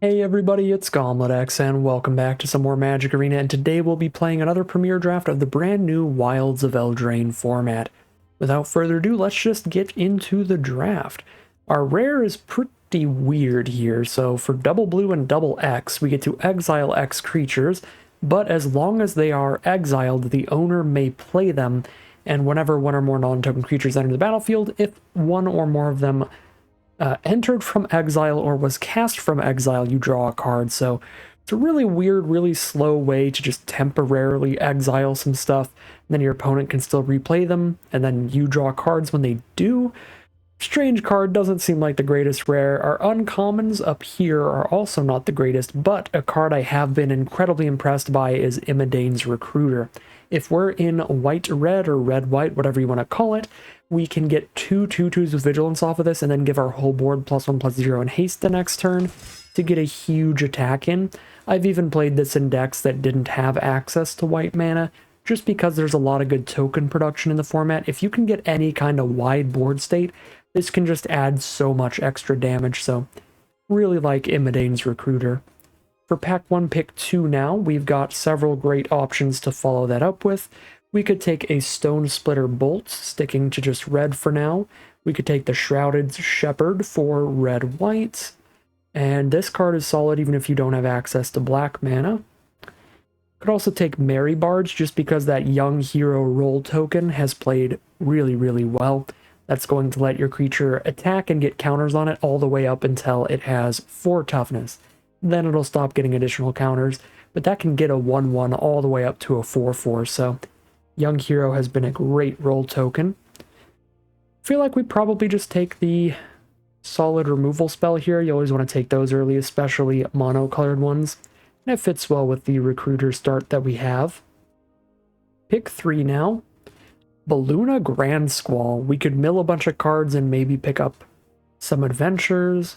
Hey everybody, it's GauntletX, and welcome back to some more Magic Arena, and today we'll be playing another premiere draft of the brand new Wilds of Eldraine format. Without further ado, let's just get into the draft. Our rare is pretty weird here, so for double blue and double X, we get to exile X creatures, but as long as they are exiled, the owner may play them, and whenever one or more non-token creatures enter the battlefield, if one or more of them entered from exile or was cast from exile, you draw a card. So it's a really weird, really slow way to just temporarily exile some stuff. And then your opponent can still replay them, and then you draw cards when they do. Strange card, doesn't seem like the greatest rare. Our uncommons up here are also not the greatest, but a card I have been incredibly impressed by is Imidane's Recruiter. If we're in white-red or red-white, whatever you want to call it, we can get two 2/2s with Vigilance off of this and then give our whole board +1/+0 and haste the next turn to get a huge attack in. I've even played this in decks that didn't have access to white mana, just because there's a lot of good token production in the format. If you can get any kind of wide board state, this can just add so much extra damage, so really like Imidane's Recruiter. For pack 1, pick 2 now, we've got several great options to follow that up with. We could take a Stone Splitter Bolt, sticking to just red for now. We could take the Shrouded Shepherd for red-white. And this card is solid even if you don't have access to black mana. Could also take Mary Bards just because that young hero role token has played really, really well. That's going to let your creature attack and get counters on it all the way up until it has 4 toughness. Then it'll stop getting additional counters, but that can get a 1/1 all the way up to a 4/4, so Young Hero has been a great role token. I feel like we probably just take the solid removal spell here. You always want to take those early, especially mono-colored ones. And it fits well with the Recruiter start that we have. Pick 3 now. Balloona Grand Squall. We could mill a bunch of cards and maybe pick up some adventures.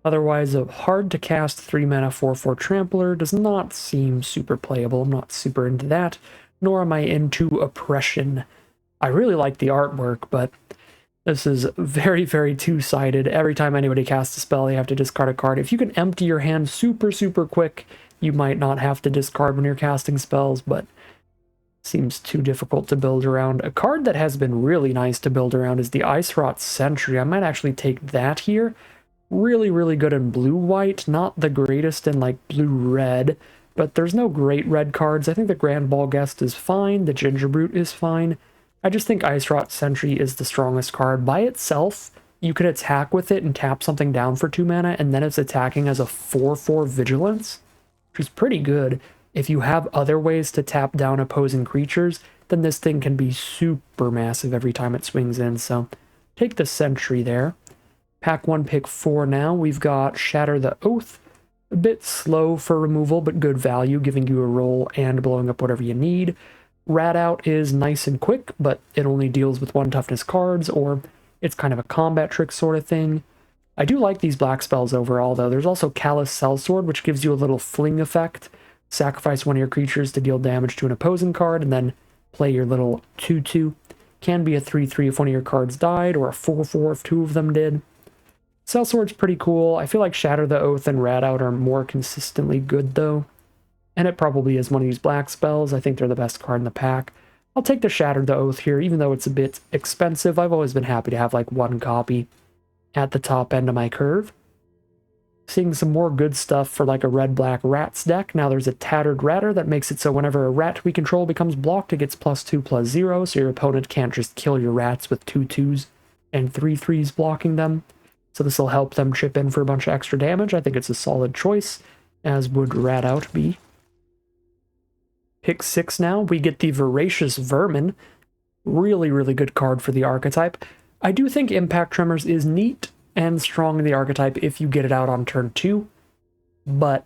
Otherwise, a hard-to-cast 3-mana 4/4 Trampler does not seem super playable. I'm not super into that. Nor am I into Oppression. I really like the artwork, but this is very, very two-sided. Every time anybody casts a spell, they have to discard a card. If you can empty your hand super, super quick, you might not have to discard when you're casting spells, but seems too difficult to build around. A card that has been really nice to build around is the Ice Rot Sentry. I might actually take that here. Really, really good in blue-white. Not the greatest in, like, blue-red. But there's no great red cards. I think the Grand Ball Guest is fine. The Ginger Brute is fine. I just think Ice Rot Sentry is the strongest card. By itself, you could attack with it and tap something down for 2 mana, and then it's attacking as a 4/4 Vigilance, which is pretty good. If you have other ways to tap down opposing creatures, then this thing can be super massive every time it swings in, so take the Sentry there. Pack 1, pick 4 now. We've got Shatter the Oath. A bit slow for removal, but good value, giving you a roll and blowing up whatever you need. Rat Out is nice and quick, but it only deals with 1 toughness cards, or it's kind of a combat trick sort of thing. I do like these black spells overall, though. There's also Callous Sellsword, which gives you a little fling effect. Sacrifice one of your creatures to deal damage to an opposing card, and then play your little 2/2. Can be a 3/3 if one of your cards died, or a 4/4 if 2 of them did. Sellsword's pretty cool. I feel like Shatter the Oath and Rat Out are more consistently good, though. And it probably is one of these black spells. I think they're the best card in the pack. I'll take the Shatter the Oath here, even though it's a bit expensive. I've always been happy to have, like, 1 copy at the top end of my curve. Seeing some more good stuff for, like, a red-black Rats deck. Now there's a Tattered Ratter that makes it so whenever a rat we control becomes blocked, it gets +2/+0, so your opponent can't just kill your rats with 2/2s and 3/3s blocking them. So this will help them chip in for a bunch of extra damage. I think it's a solid choice, as would Rat Out be. Pick 6 now. We get the Voracious Vermin. Really, really good card for the archetype. I do think Impact Tremors is neat and strong in the archetype if you get it out on turn 2, but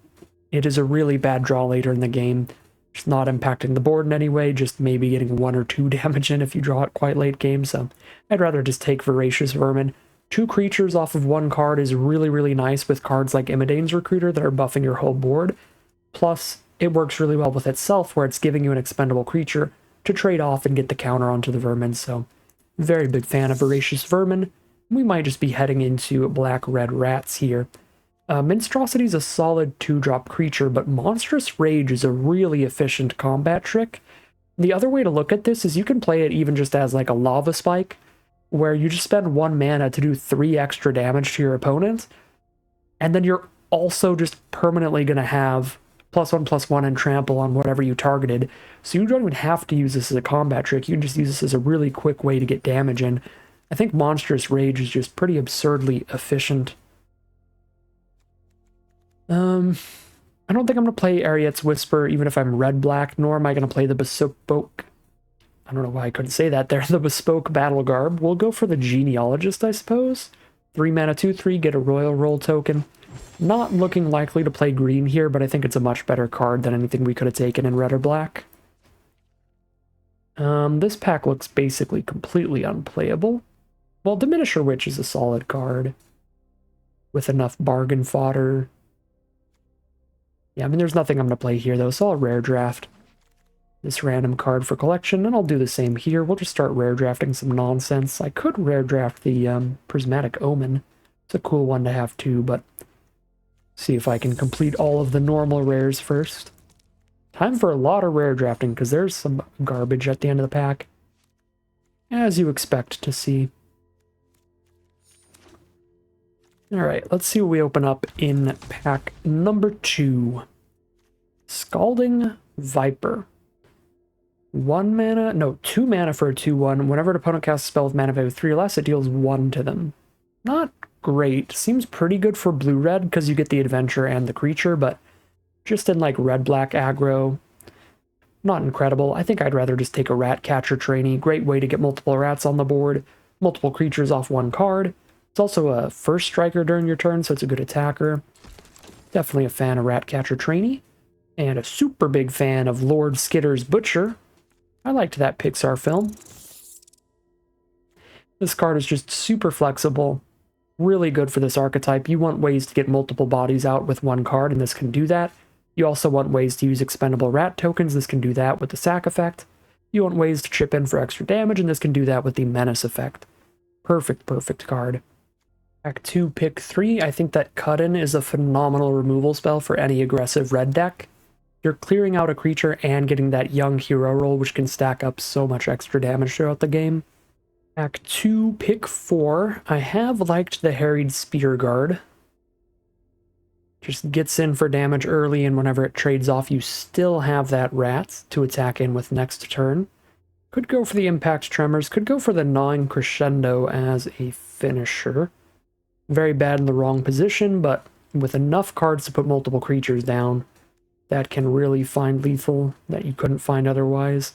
it is a really bad draw later in the game. It's not impacting the board in any way, just maybe getting 1 or 2 damage in if you draw it quite late game, so I'd rather just take Voracious Vermin. 2 creatures off of 1 card is really, really nice with cards like Imidane's Recruiter that are buffing your whole board. Plus, it works really well with itself, where it's giving you an expendable creature to trade off and get the counter onto the Vermin, so very big fan of Voracious Vermin. We might just be heading into black-red rats here. Minstrosity is a solid 2-drop creature, but Monstrous Rage is a really efficient combat trick. The other way to look at this is you can play it even just as like a Lava Spike, where you just spend 1 mana to do 3 extra damage to your opponent, and then you're also just permanently going to have +1/+1 and trample on whatever you targeted, so you don't even have to use this as a combat trick, you can just use this as a really quick way to get damage in. I think Monstrous Rage is just pretty absurdly efficient. I don't think I'm going to play Ariet's Whisper even if I'm red-black, nor am I going to play the Bespoke... I don't know why I couldn't say that there. The Bespoke Battle Garb. We'll go for the Genealogist, I suppose. 3 mana, 2/3, get a Royal Roll token. Not looking likely to play green here, but I think it's a much better card than anything we could have taken in red or black. This pack looks basically completely unplayable. Well, Diminisher Witch is a solid card with enough bargain fodder. Yeah, I mean, there's nothing I'm going to play here, though, so I'll rare draft this random card for collection, and I'll do the same here. We'll just start rare drafting some nonsense. I could rare draft the Prismatic Omen. It's a cool one to have, too, but see if I can complete all of the normal rares first. Time for a lot of rare drafting, because there's some garbage at the end of the pack, as you expect to see. Alright, let's see what we open up in pack number 2. Scalding Viper. 1 mana, no, 2 mana for a 2/1. Whenever an opponent casts a spell with mana value 3 or less, it deals 1 to them. Not great. Seems pretty good for blue-red, because you get the adventure and the creature, but just in like red-black aggro, not incredible. I think I'd rather just take a Rat Catcher trainee. Great way to get multiple rats on the board, multiple creatures off 1 card. It's also a first striker during your turn, so it's a good attacker. Definitely a fan of Ratcatcher Trainee. And a super big fan of Lord Skitter's Butcher. I liked that Pixar film. This card is just super flexible. Really good for this archetype. You want ways to get multiple bodies out with 1 card, and this can do that. You also want ways to use expendable rat tokens. This can do that with the sack effect. You want ways to chip in for extra damage, and this can do that with the menace effect. Perfect card. Pack 2, pick 3. I think that Cut-In is a phenomenal removal spell for any aggressive red deck. You're clearing out a creature and getting that young hero roll, which can stack up so much extra damage throughout the game. Pack 2, pick 4. I have liked the Harried Spear Guard. Just gets in for damage early, and whenever it trades off, you still have that rat to attack in with next turn. Could go for the Impact Tremors, could go for the Gnawing Crescendo as a finisher. Very bad in the wrong position, but with enough cards to put multiple creatures down, that can really find lethal that you couldn't find otherwise.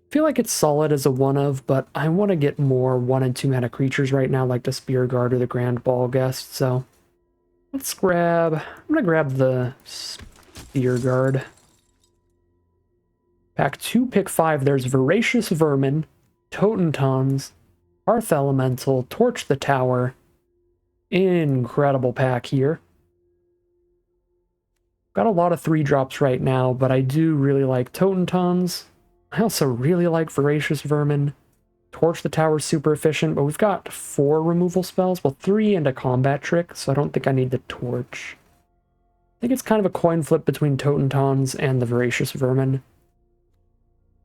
I feel like it's solid as a 1-of, but I want to get more 1 and 2 mana creatures right now, like the Spear Guard or the Grand Ball Guest, so let's grab... I'm going to grab the Spear Guard. Pack 2, pick 5. There's Voracious Vermin, Totentons, Hearth Elemental, Torch the Tower. Incredible pack here. Got a lot of 3-drops right now, but I do really like Totentons. I also really like Voracious Vermin. Torch the Tower is super efficient, but we've got 4 removal spells. Well, 3 and a combat trick, so I don't think I need the Torch. I think it's kind of a coin flip between Totentons and the Voracious Vermin.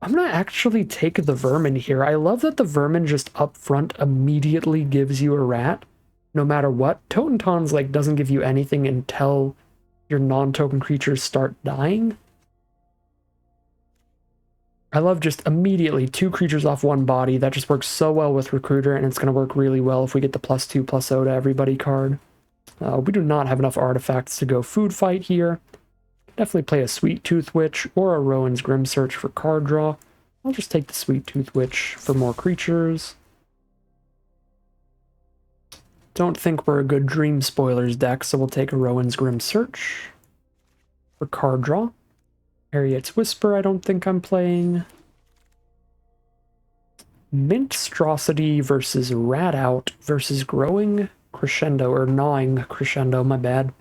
I'm going to actually take the Vermin here. I love that the Vermin just up front immediately gives you a rat, no matter what. Totentons, like, doesn't give you anything until your non-token creatures start dying. I love just immediately 2 creatures off 1 body. That just works so well with Recruiter, and it's going to work really well if we get the +2/+0 to everybody card. We do not have enough artifacts to go Food Fight here. Definitely play a Sweet Tooth Witch or a Rowan's Grim Search for card draw. I'll just take the Sweet Tooth Witch for more creatures. Don't think we're a good Dream Spoilers deck, so we'll take a Rowan's Grim Search for card draw. Ariet's Whisper, I don't think I'm playing. Minstrosity versus Rat Out versus Growing Crescendo, or Gnawing Crescendo, my bad.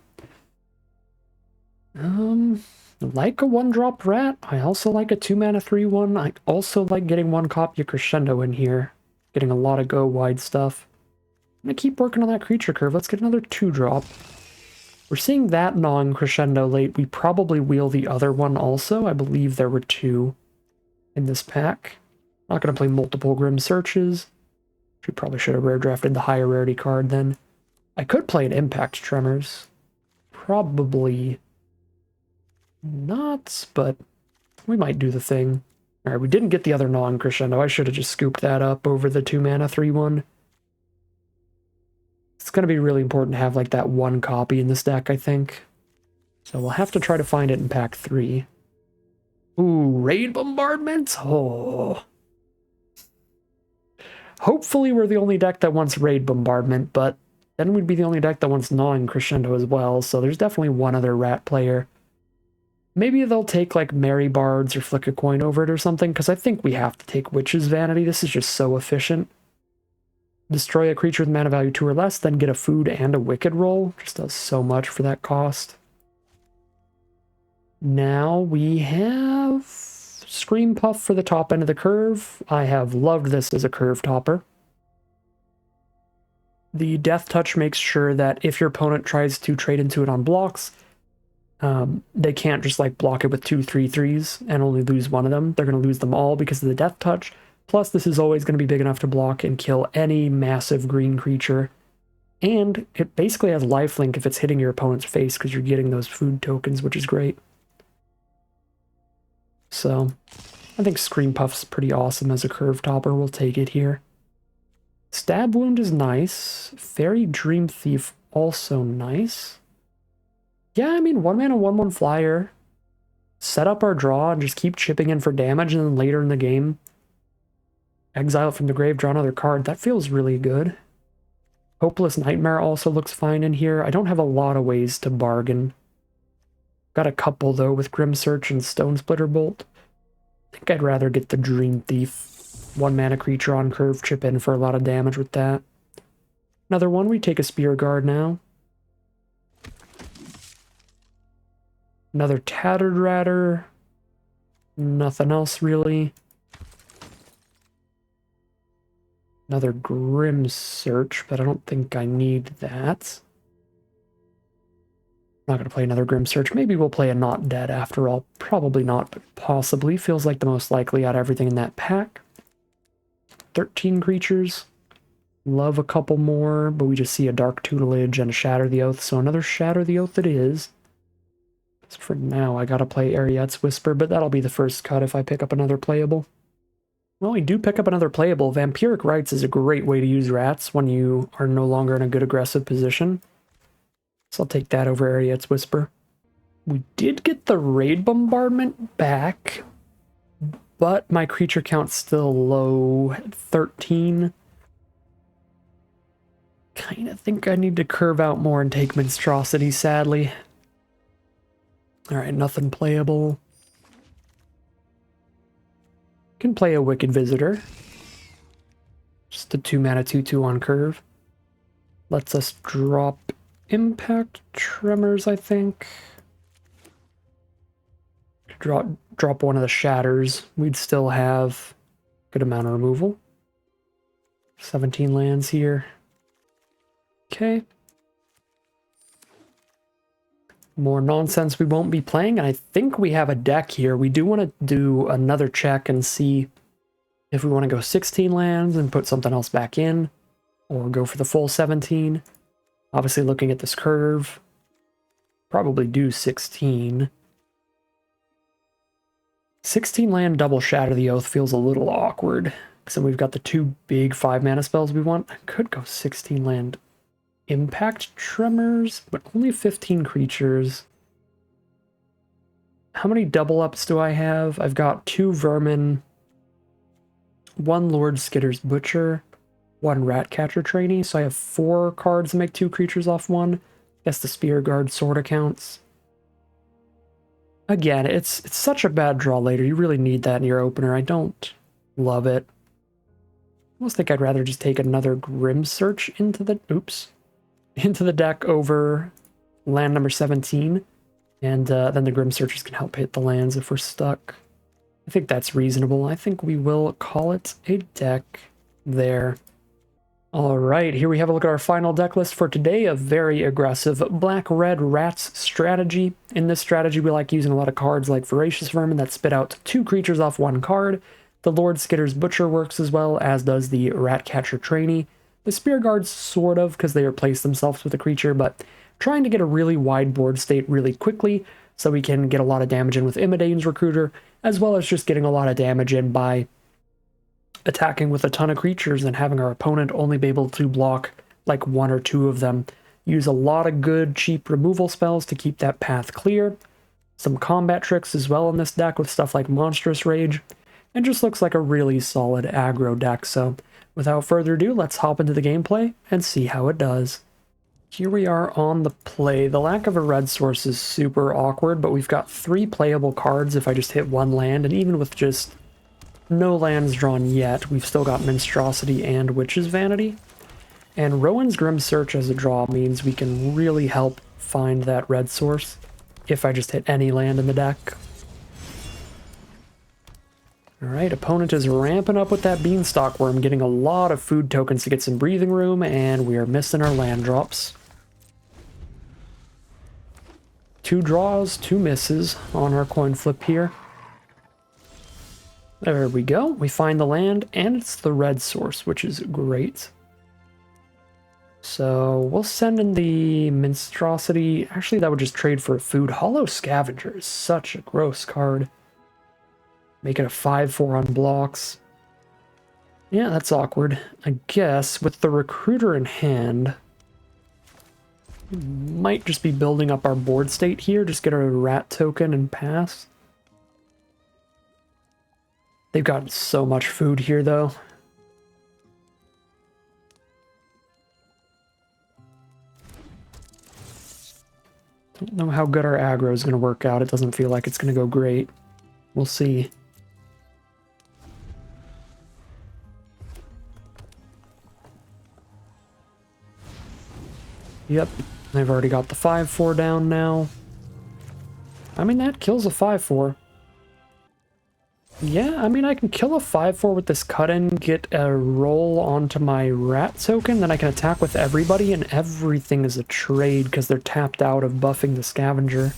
Like a 1-drop rat. I also like a 2-mana 3/1. I also like getting 1 copy of Crescendo in here. Getting a lot of go-wide stuff. I'm gonna keep working on that creature curve. Let's get another 2-drop. We're seeing that non-crescendo late. We probably wheel the other one also. I believe there were two in this pack. Not going to play multiple Grim Searches. We probably should have rare drafted the higher rarity card then. I could play an Impact Tremors. Probably not, but we might do the thing. Alright, we didn't get the other non-crescendo. I should have just scooped that up over the 2-mana 3/1. It's going to be really important to have like that one copy in this deck, I think. So we'll have to try to find it in pack 3. Ooh, Raid Bombardment? Oh. Hopefully we're the only deck that wants Raid Bombardment, but then we'd be the only deck that wants non-crescendo as well, so there's definitely one other rat player. Maybe they'll take like Merry Bards or Flick a Coin over it or something, because I think we have to take Witch's Vanity. This is just so efficient. Destroy a creature with mana value 2 or less, then get a food and a Wicked roll. Just does so much for that cost. Now we have Scream Puff for the top end of the curve. I have loved this as a curve topper. The Death Touch makes sure that if your opponent tries to trade into it on blocks, they can't just like block it with 2 3/3s and only lose one of them. They're going to lose them all because of the Death Touch. Plus, this is always going to be big enough to block and kill any massive green creature. And it basically has lifelink if it's hitting your opponent's face because you're getting those food tokens, which is great. So, I think Scream Puff's pretty awesome as a curve topper. We'll take it here. Stab Wound is nice. Fairy Dream Thief also nice. Yeah, I mean, 1-mana, 1/1 flyer. Set up our draw and just keep chipping in for damage, and then later in the game, exile it from the grave, draw another card. That feels really good. Hopeless Nightmare also looks fine in here. I don't have a lot of ways to bargain. Got a couple, though, with Grim Search and Stone Splitter Bolt. I think I'd rather get the Dream Thief. 1-mana creature on curve, chip in for a lot of damage with that. Another one, we take a Spear Guard now. Another Tattered Ratter. Nothing else, really. Another Grim Search, but I don't think I need that. Not going to play another Grim Search. Maybe we'll play a Not Dead after all. Probably not, but possibly. Feels like the most likely out of everything in that pack. 13 creatures. Love a couple more, but we just see a Dark Tutelage and a Shatter the Oath, so another Shatter the Oath it is. So for now, I gotta play Ariette's Whisper, but that'll be the first cut if I pick up another playable. Well, we do pick up another playable. Vampiric Rites is a great way to use rats when you are no longer in a good aggressive position. So I'll take that over Ariette's Whisper. We did get the Raid Bombardment back, but my creature count's still low at 13. Kind of think I need to curve out more and take Monstrosity, sadly. Alright, nothing playable. Can play a Wicked Visitor. Just a 2-mana 2/2 on curve. Lets us drop Impact Tremors, I think. Drop one of the Shatters. We'd still have a good amount of removal. 17 lands here. Okay. More nonsense we won't be playing, and I think we have a deck here. We do want to do another check and see if we want to go 16 lands and put something else back in, or go for the full 17. Obviously, looking at this curve, probably do 16. 16 land double Shatter the Oath feels a little awkward, because then we've got the 2 big 5-mana spells we want. I could go 16 land Impact Tremors, but only 15 creatures. How many double ups do I have? I've got 2 Vermin, 1 Lord Skitter's Butcher, 1 Ratcatcher Trainee, so I have 4 cards to make 2 creatures off 1. Guess the Spear Guard sorta counts. Again, it's such a bad draw later. You really need that in your opener. I don't love it. I almost think I'd rather just take another Grim Search into the deck over land number 17, and then the Grim Searchers can help hit the lands if we're stuck. I think that's reasonable. I think we will call it a deck there. Alright, here we have a look at our final deck list for today, a very aggressive black-red rats strategy. In this strategy, we like using a lot of cards like Voracious Vermin that spit out 2 creatures off 1 card. The Lord Skitter's Butcher works as well, as does the Ratcatcher Trainee. The Spear Guards sort of, because they replace themselves with a creature, but trying to get a really wide board state really quickly, so we can get a lot of damage in with Imidane's Recruiter, as well as just getting a lot of damage in by attacking with a ton of creatures and having our opponent only be able to block like 1 or 2 of them. Use a lot of good, cheap removal spells to keep that path clear. Some combat tricks as well in this deck with stuff like Monstrous Rage. And just looks like a really solid aggro deck. So without further ado, let's hop into the gameplay and see how it does. Here we are on the play. The lack of a red source is super awkward, but we've got 3 playable cards if I just hit 1 land, and even with just no lands drawn yet, we've still got Monstrosity and Witch's Vanity. And Rowan's Grim Search as a draw means we can really help find that red source if I just hit any land in the deck. Alright, opponent is ramping up with that Beanstalk Worm, getting a lot of food tokens to get some breathing room, and we are missing our land drops. 2 draws, 2 misses on our coin flip here. There we go. We find the land, and it's the red source, which is great. So we'll send in the Monstrosity. Actually, that would just trade for food. Hollow Scavenger is such a gross card. Make it a 5/4 on blocks. Yeah, that's awkward. I guess with the Recruiter in hand, we might just be building up our board state here. Just get a rat token and pass. They've got so much food here, though. Don't know how good our aggro is going to work out. It doesn't feel like it's going to go great. We'll see. Yep, they've already got the 5/4 down now. I mean, that kills a 5/4. Yeah, I mean, I can kill a 5/4 with this cut-in, get a roll onto my rat token, then I can attack with everybody, and everything is a trade because they're tapped out of buffing the scavenger.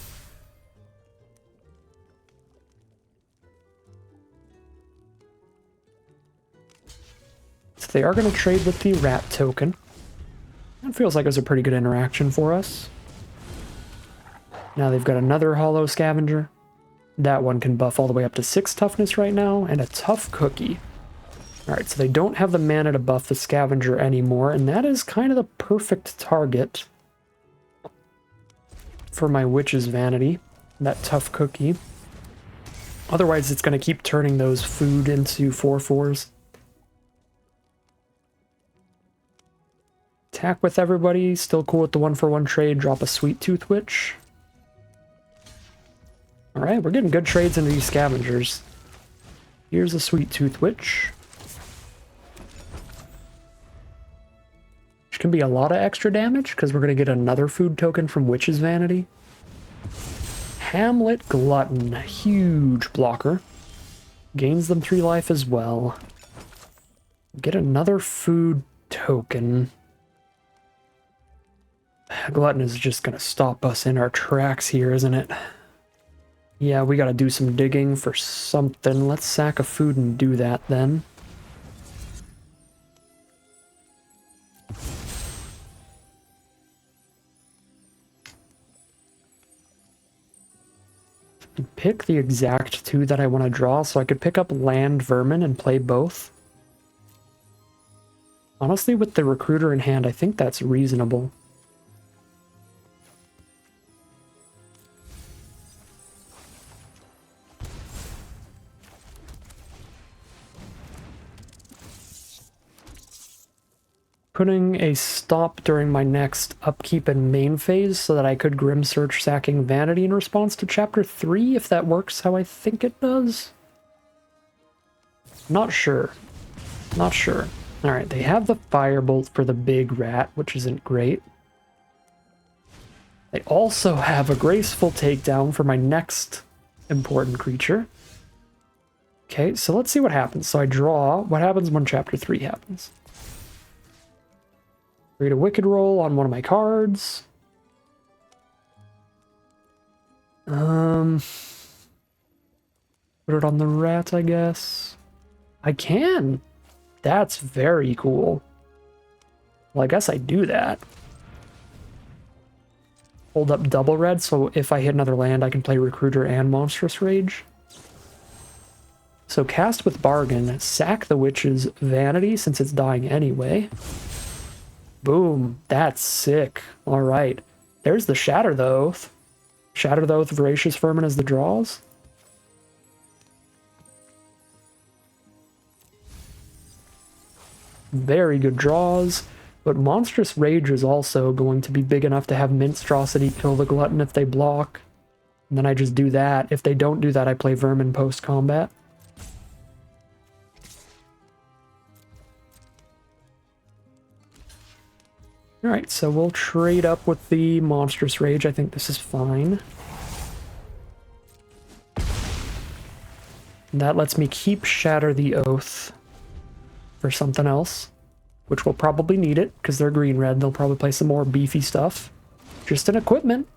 So they are going to trade with the rat token. That feels like it was a pretty good interaction for us. Now they've got another hollow scavenger. That one can buff all the way up to 6 toughness right now, and a tough cookie. Alright, so they don't have the mana to buff the scavenger anymore, and that is kind of the perfect target for my Witch's Vanity, that tough cookie. Otherwise, it's going to keep turning those food into 4/4s. Attack with everybody, still cool with the 1-for-1 trade, drop a Sweet Tooth Witch. Alright, we're getting good trades into these scavengers. Here's a Sweet Tooth Witch. Which can be a lot of extra damage, because we're going to get another food token from Witch's Vanity. Hamlet Glutton, huge blocker. Gains them 3 life as well. Get another food token. Glutton is just going to stop us in our tracks here, isn't it? Yeah, we gotta do some digging for something. Let's sack a food and do that then. Pick the exact 2 that I want to draw, so I could pick up Land Vermin and play both. Honestly, with the Recruiter in hand, I think that's reasonable. Putting a stop during my next upkeep and main phase so that I could Grim Search sacking Vanity in response to Chapter 3, if that works how I think it does. Not sure. Not sure. Alright, they have the Firebolt for the big rat, which isn't great. They also have a Graceful Takedown for my next important creature. Okay, so let's see what happens. So I draw. What happens when Chapter 3 happens? Create a Wicked roll on one of my cards. Put it on the rat, I guess. I can. That's very cool. Well, I guess I do that. Hold up double red, so if I hit another land, I can play Recruiter and Monstrous Rage. So cast with Bargain, sack the Witch's Vanity since it's dying anyway. Boom, that's sick. Alright, there's the Shatter the Oath. Shatter the Oath, Voracious Vermin as the draws. Very good draws, but Monstrous Rage is also going to be big enough to have Minstrosity kill the Glutton if they block. And then I just do that. If they don't do that, I play Vermin post-combat. Alright, so we'll trade up with the Monstrous Rage. I think this is fine. And that lets me keep Shatter the Oath for something else, which will probably need it, because they're green-red. They'll probably play some more beefy stuff. Just an equipment.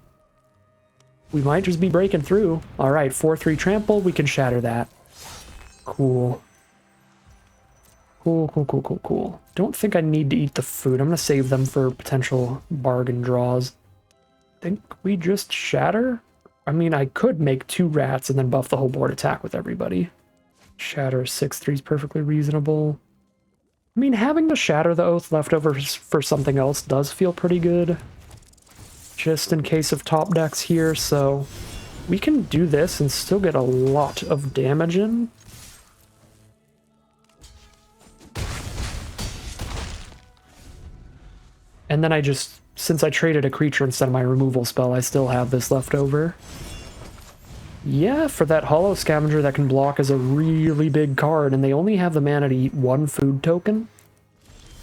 We might just be breaking through. Alright, 4-3 trample, we can shatter that. Cool. Cool. Don't think I need to eat the food. I'm going to save them for potential bargain draws. Think we just shatter? I mean, I could make 2 rats and then buff the whole board attack with everybody. Shatter 6-3 is perfectly reasonable. I mean, having to Shatter the Oath left over for something else does feel pretty good. Just in case of top decks here, so we can do this and still get a lot of damage in. And then I just, since I traded a creature instead of my removal spell, I still have this left over. Yeah, for that Hollow Scavenger that can block is a really big card, and they only have the mana to eat 1 food token,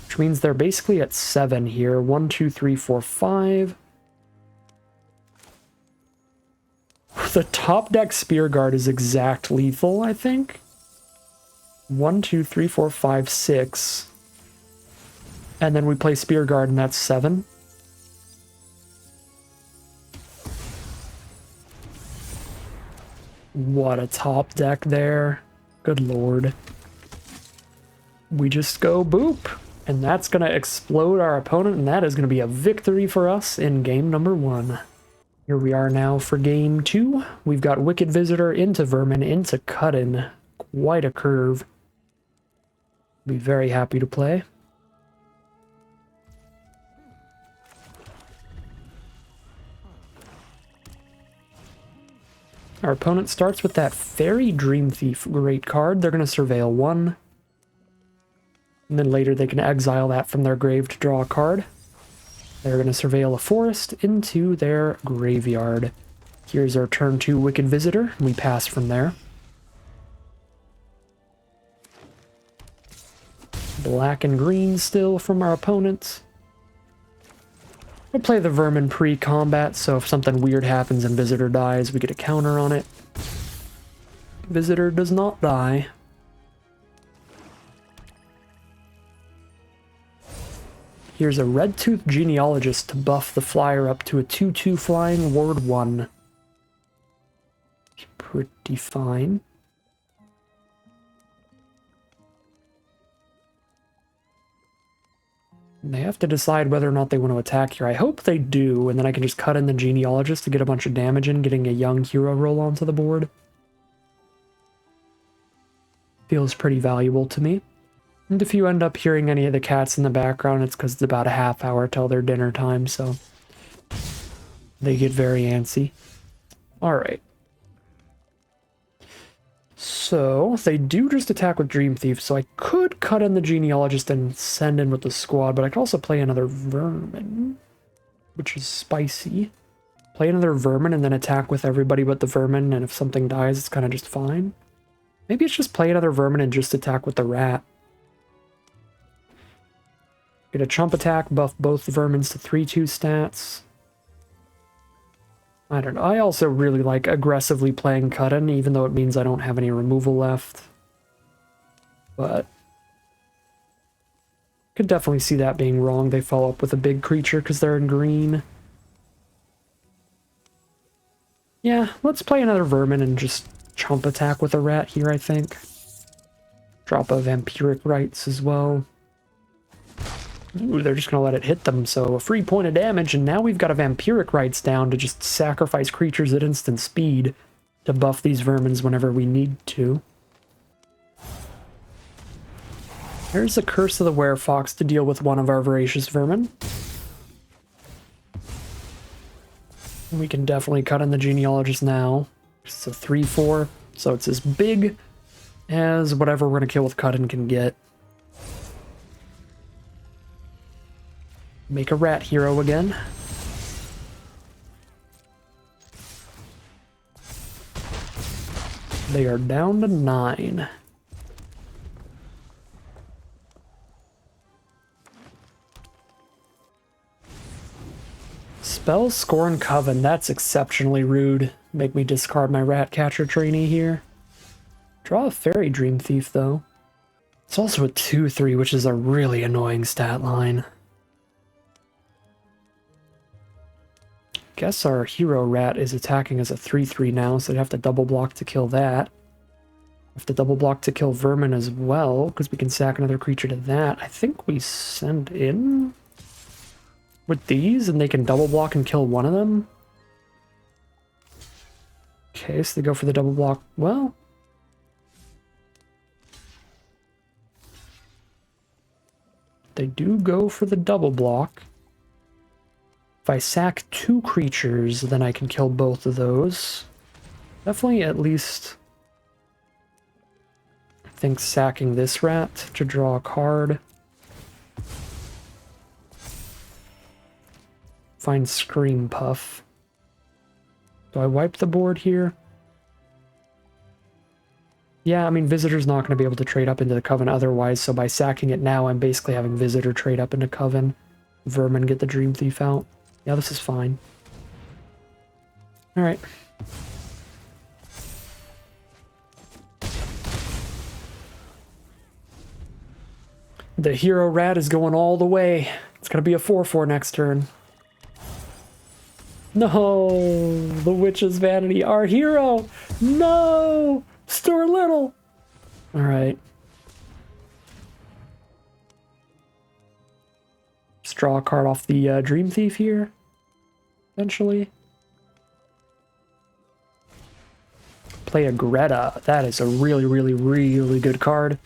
which means they're basically at 7 here. 1, 2, 3, 4, 5. The top deck Spear Guard is exact lethal, I think. 1, 2, 3, 4, 5, 6. And then we play Spear Guard, and that's 7. What a top deck there. Good lord. We just go boop. And that's going to explode our opponent, and that is going to be a victory for us in game number 1. Here we are now for game 2. We've got Wicked Visitor into Vermin, into Cut-In. Quite a curve. Be very happy to play. Our opponent starts with that Fairy Dream Thief great card. They're going to Surveil 1. And then later they can exile that from their grave to draw a card. They're going to Surveil a forest into their graveyard. Here's our turn 2 Wicked Visitor. We pass from there. Black and green still from our opponent. We'll play the Vermin pre-combat, so if something weird happens and Visitor dies, we get a counter on it. Visitor does not die. Here's a Red-Tooth Genealogist to buff the flyer up to a 2-2 flying ward 1. Pretty fine. They have to decide whether or not they want to attack here. I hope they do, and then I can just cut in the Genealogist to get a bunch of damage in, getting a young hero roll onto the board. Feels pretty valuable to me. And if you end up hearing any of the cats in the background, it's because it's about a half hour till their dinner time, so they get very antsy. Alright. So, they do just attack with Dream Thief, so I could cut in the Genealogist and send in with the squad, but I could also play another Vermin, which is spicy. Play another Vermin and then attack with everybody but the Vermin, and if something dies, it's kind of just fine. Maybe it's just play another Vermin and just attack with the Rat. Get a Chump attack, buff both the Vermins to 3-2 stats. I don't know. I also really like aggressively playing Cut-In, even though it means I don't have any removal left. But Could definitely see that being wrong. They follow up with a big creature because they're in green. Yeah, let's play another vermin and just chump attack with a rat here, I think. Drop a vampiric rites as well. Ooh, they're just going to let it hit them, so a free point of damage, and now we've got a vampiric rites down to just sacrifice creatures at instant speed to buff these vermins whenever we need to. Here's the Curse of the Werefox to deal with one of our voracious vermin. We can definitely cut in the Genealogist now. It's a 3/4, so it's as big as whatever we're going to kill with cut-in can get. Make a rat hero again. They are down to 9. Spell Scorn Coven, that's exceptionally rude. Make me discard my Ratcatcher trainee here. Draw a Fairy Dream Thief, though. It's also a 2/3, which is a really annoying stat line. Guess our hero rat is attacking as a 3/3 now, so they'd have to double block to kill that. Have to double block to kill vermin as well, because we can sack another creature to that. I think we send in with these, and they can double block and kill one of them. Okay, so they go for the double block. Well, they do go for the double block. If I sack 2 creatures, then I can kill both of those. Definitely at least, I think, sacking this rat to draw a card. Find Scream Puff. Do I wipe the board here? Yeah, I mean, Visitor's not going to be able to trade up into the Coven otherwise, so by sacking it now, I'm basically having Visitor trade up into Coven. Vermin get the Dream Thief out. Yeah, this is fine. Alright. The hero rat is going all the way. It's going to be a 4/4 next turn. No! The Witch's Vanity, our hero! No! Stuart Little! Alright. Just draw a card off the Dream Thief here. Eventually. Play a Greta. That is a really, really, really good card.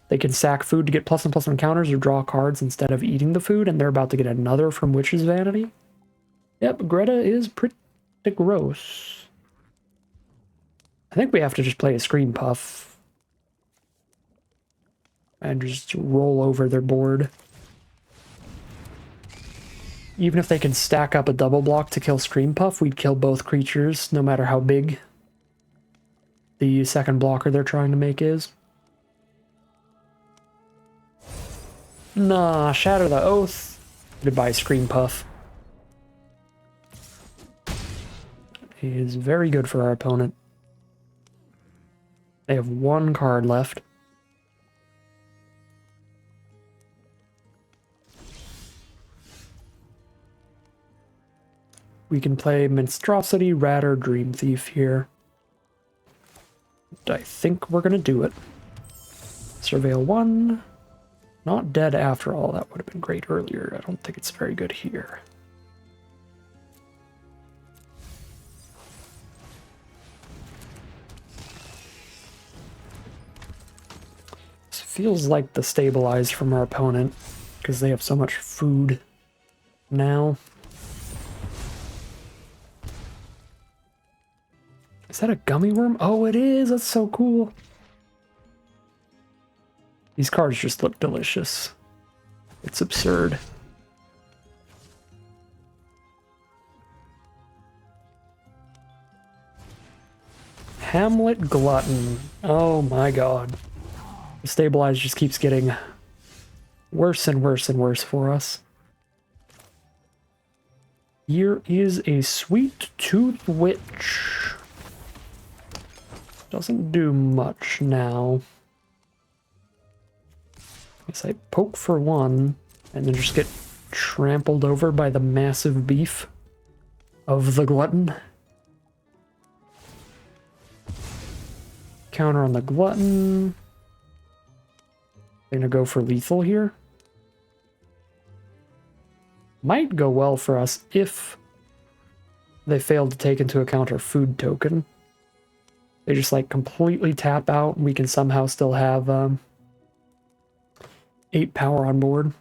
They can sack food to get +1/+1 counters or draw cards instead of eating the food, and they're about to get another from Witch's Vanity. Yep, Greta is pretty gross. I think we have to just play a Scream Puff. And just roll over their board. Even if they can stack up a double block to kill Scream Puff, we'd kill both creatures, no matter how big the second blocker they're trying to make is. Nah, Shatter the Oath. Goodbye, Scream Puff. He is very good for our opponent. They have 1 card left. We can play Monstrosity, Rat, or Dream Thief here. I think we're going to do it. Surveil 1. Not dead after all. That would have been great earlier. I don't think it's very good here. This feels like the stabilized from our opponent because they have so much food now. Is that a gummy worm? Oh, it is! That's so cool! These cards just look delicious. It's absurd. Hamlet Glutton. Oh my god. The stabilize just keeps getting worse and worse and worse for us. Here is a Sweet Tooth Witch. Doesn't do much now. Guess I poke for one, and then just get trampled over by the massive beef of the glutton. Counter on the glutton. Gonna go for lethal here. Might go well for us if they fail to take into account our food token. They just like completely tap out and we can somehow still have 8 power on board.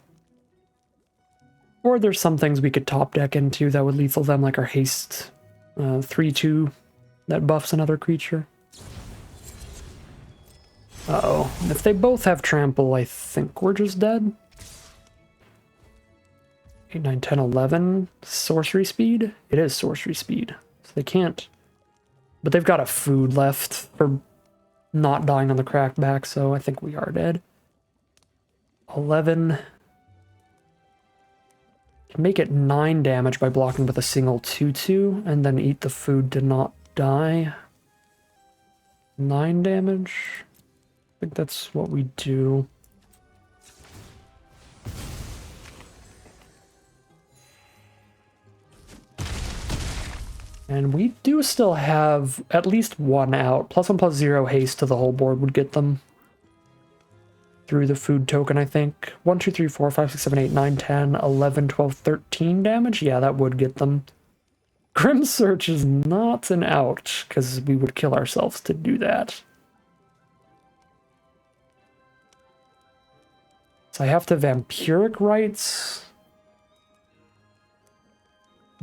Or there's some things we could top deck into that would lethal them, like our haste 3/2 that buffs another creature. Uh-oh. If they both have trample, I think we're just dead. 8, 9, 10, 11. Sorcery speed? It is sorcery speed. So they can't. But they've got a food left for not dying on the crackback, so I think we are dead. 11. Can make it 9 damage by blocking with a single 2/2, and then eat the food to not die. 9 damage. I think that's what we do. And we do still have at least one out. +1/+0 haste to the whole board would get them through the food token, I think. 1, 2, 3, 4, 5, 6, 7, 8, 9, 10, 11, 12, 13 damage. Yeah, that would get them. Grim Search is not an out, because we would kill ourselves to do that. So I have to Vampiric Rites.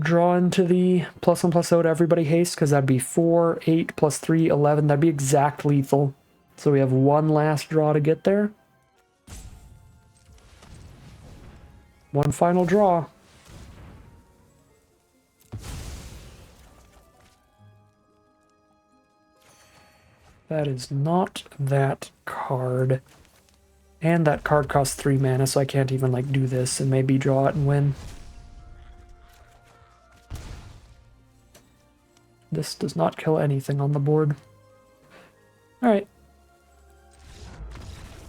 Draw into the +1/+0 to everybody haste, because that'd be 4, 8, +3, 11. That'd be exact lethal. So we have one last draw to get there. One final draw. That is not that card. And that card costs 3 mana, so I can't even like do this and maybe draw it and win. This does not kill anything on the board. Alright.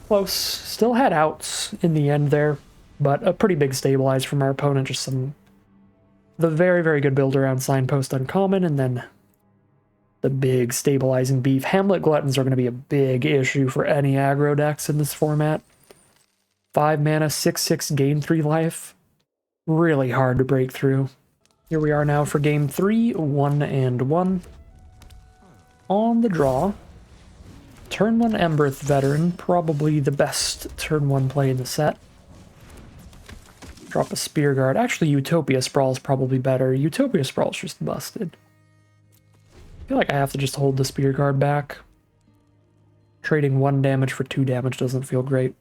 Close. Still had outs in the end there, but a pretty big stabilize from our opponent. Just the very, very good build around Signpost Uncommon, and then the big stabilizing beef. Hamlet Gluttons are going to be a big issue for any aggro decks in this format. 5 mana, 6/6, gain 3 life. Really hard to break through. Here we are now for game 3, 1 and 1. On the draw, turn 1 Embereth Veteran, probably the best turn 1 play in the set. Drop a Spear Guard. Actually, Utopia Sprawl is probably better. Utopia Sprawl is just busted. I feel like I have to just hold the Spear Guard back. Trading 1 damage for 2 damage doesn't feel great.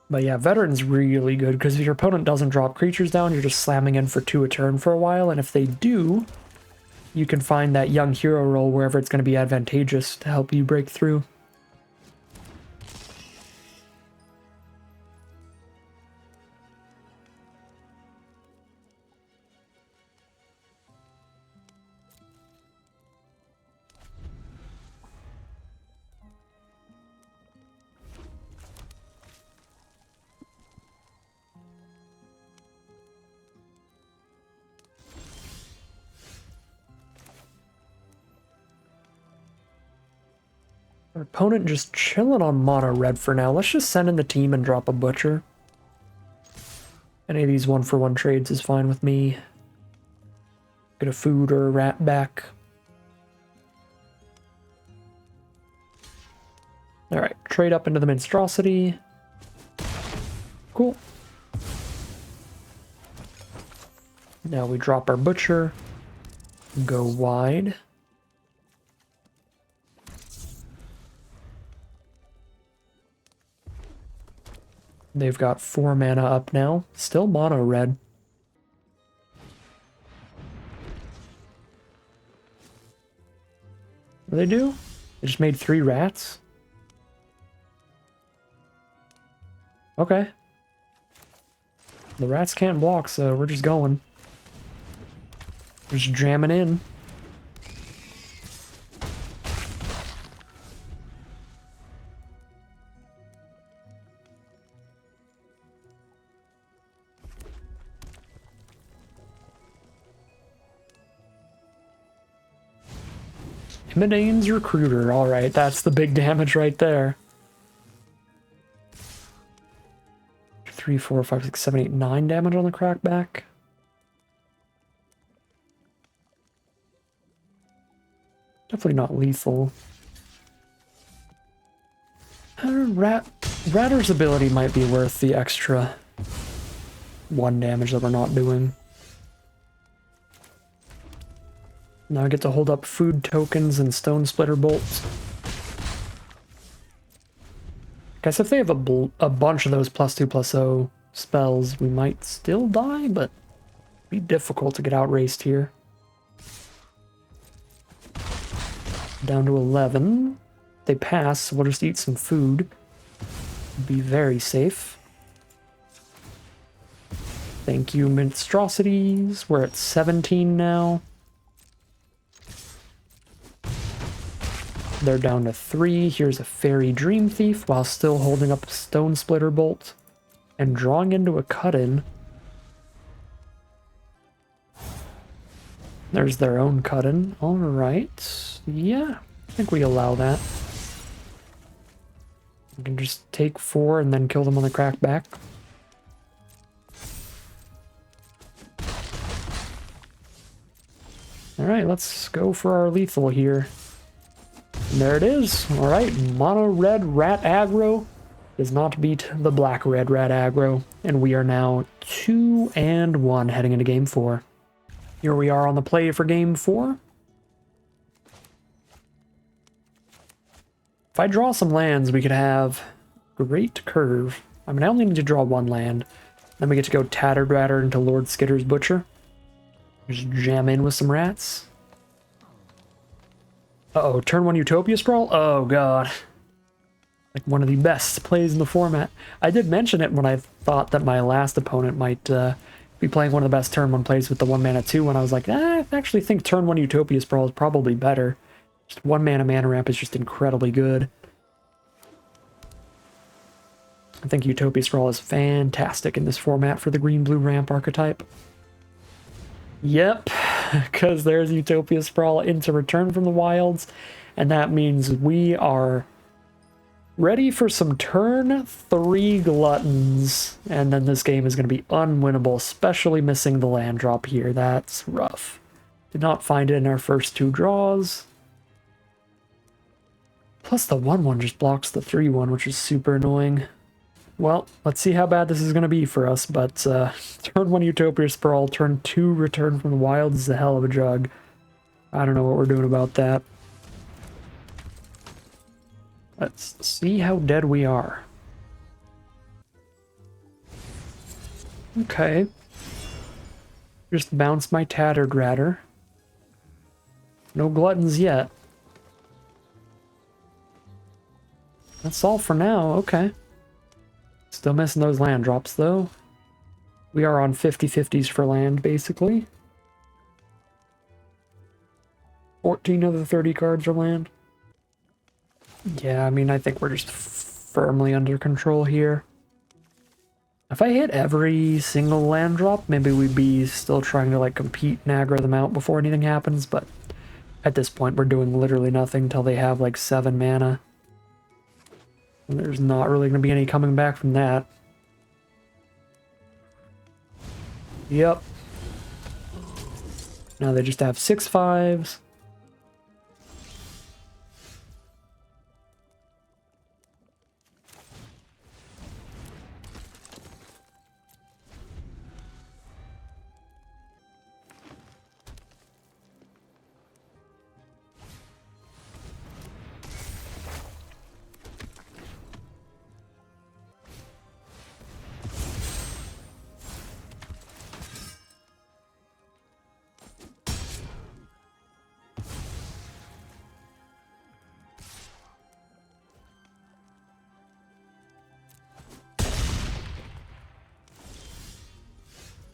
But yeah, Veteran's really good, because if your opponent doesn't drop creatures down, you're just slamming in for 2 a turn for a while, and if they do, you can find that young hero role wherever it's going to be advantageous to help you break through. Our opponent just chilling on mono red for now. Let's just send in the team and drop a Butcher. Any of these 1-for-1 trades is fine with me. Get a food or a rat back. Alright, trade up into the Monstrosity. Cool. Now we drop our Butcher. Go wide. They've got 4 mana up now. Still mono red. What do they do? They just made 3 rats? Okay. The rats can't block, so we're just going. We're just jamming in. Imidane's Recruiter. Alright, that's the big damage right there. 3, 4, 5, 6, 7, 8, 9 damage on the crackback. Definitely not lethal. Ratter's ability might be worth the extra 1 damage that we're not doing. Now I get to hold up food tokens and stone splitter bolts. Guess if they have a bunch of those +2/+0 spells, we might still die, but it'd be difficult to get outraced here. Down to 11. They pass, so we'll just eat some food. Be very safe. Thank you, monstrosities. We're at 17 now. They're down to 3. Here's a Fairy Dream Thief while still holding up a Stone Splitter Bolt and drawing into a cut-in. There's their own cut-in. Alright. Yeah, I think we allow that. We can just take 4 and then kill them on the crackback. Alright, let's go for our lethal here. And there it is. Alright, mono red rat aggro does not beat the black red rat aggro. And we are now 2-1 heading into game 4. Here we are on the play for game 4. If I draw some lands, we could have Great Curve. I mean, I only need to draw 1 land. Then we get to go Tattered Ratter into Lord Skitter's Butcher. Just jam in with some rats. Uh-oh, turn 1 Utopia Sprawl? Oh, God. Like one of the best plays in the format. I did mention it when I thought that my last opponent might be playing one of the best turn 1 plays with the 1 mana 2, and I was like, I actually think turn 1 Utopia Sprawl is probably better. Just 1 mana ramp is just incredibly good. I think Utopia Sprawl is fantastic in this format for the green-blue ramp archetype. Yep, because there's Utopia Sprawl into Return from the Wilds, and that means we are ready for some turn 3 gluttons, and then this game is going to be unwinnable, especially missing the land drop here. That's rough. Did not find it in our first 2 draws. Plus the 1/1 just blocks the 3/1, which is super annoying. Well, let's see how bad this is going to be for us, but turn 1 Utopia Sprawl, turn 2 Return from the Wilds is a hell of a jug. I don't know what we're doing about that. Let's see how dead we are. Okay. Just bounce my Tattered Ratter. No gluttons yet. That's all for now, okay. Still missing those land drops, though. We are on 50/50s for land, basically. 14 of the 30 cards are land. Yeah, I mean, I think we're just firmly under control here. If I hit every single land drop, maybe we'd be still trying to, like, compete and aggro them out before anything happens, but at this point, we're doing literally nothing until they have, like, 7 mana. And there's not really going to be any coming back from that. Yep. Now they just have 6/5s.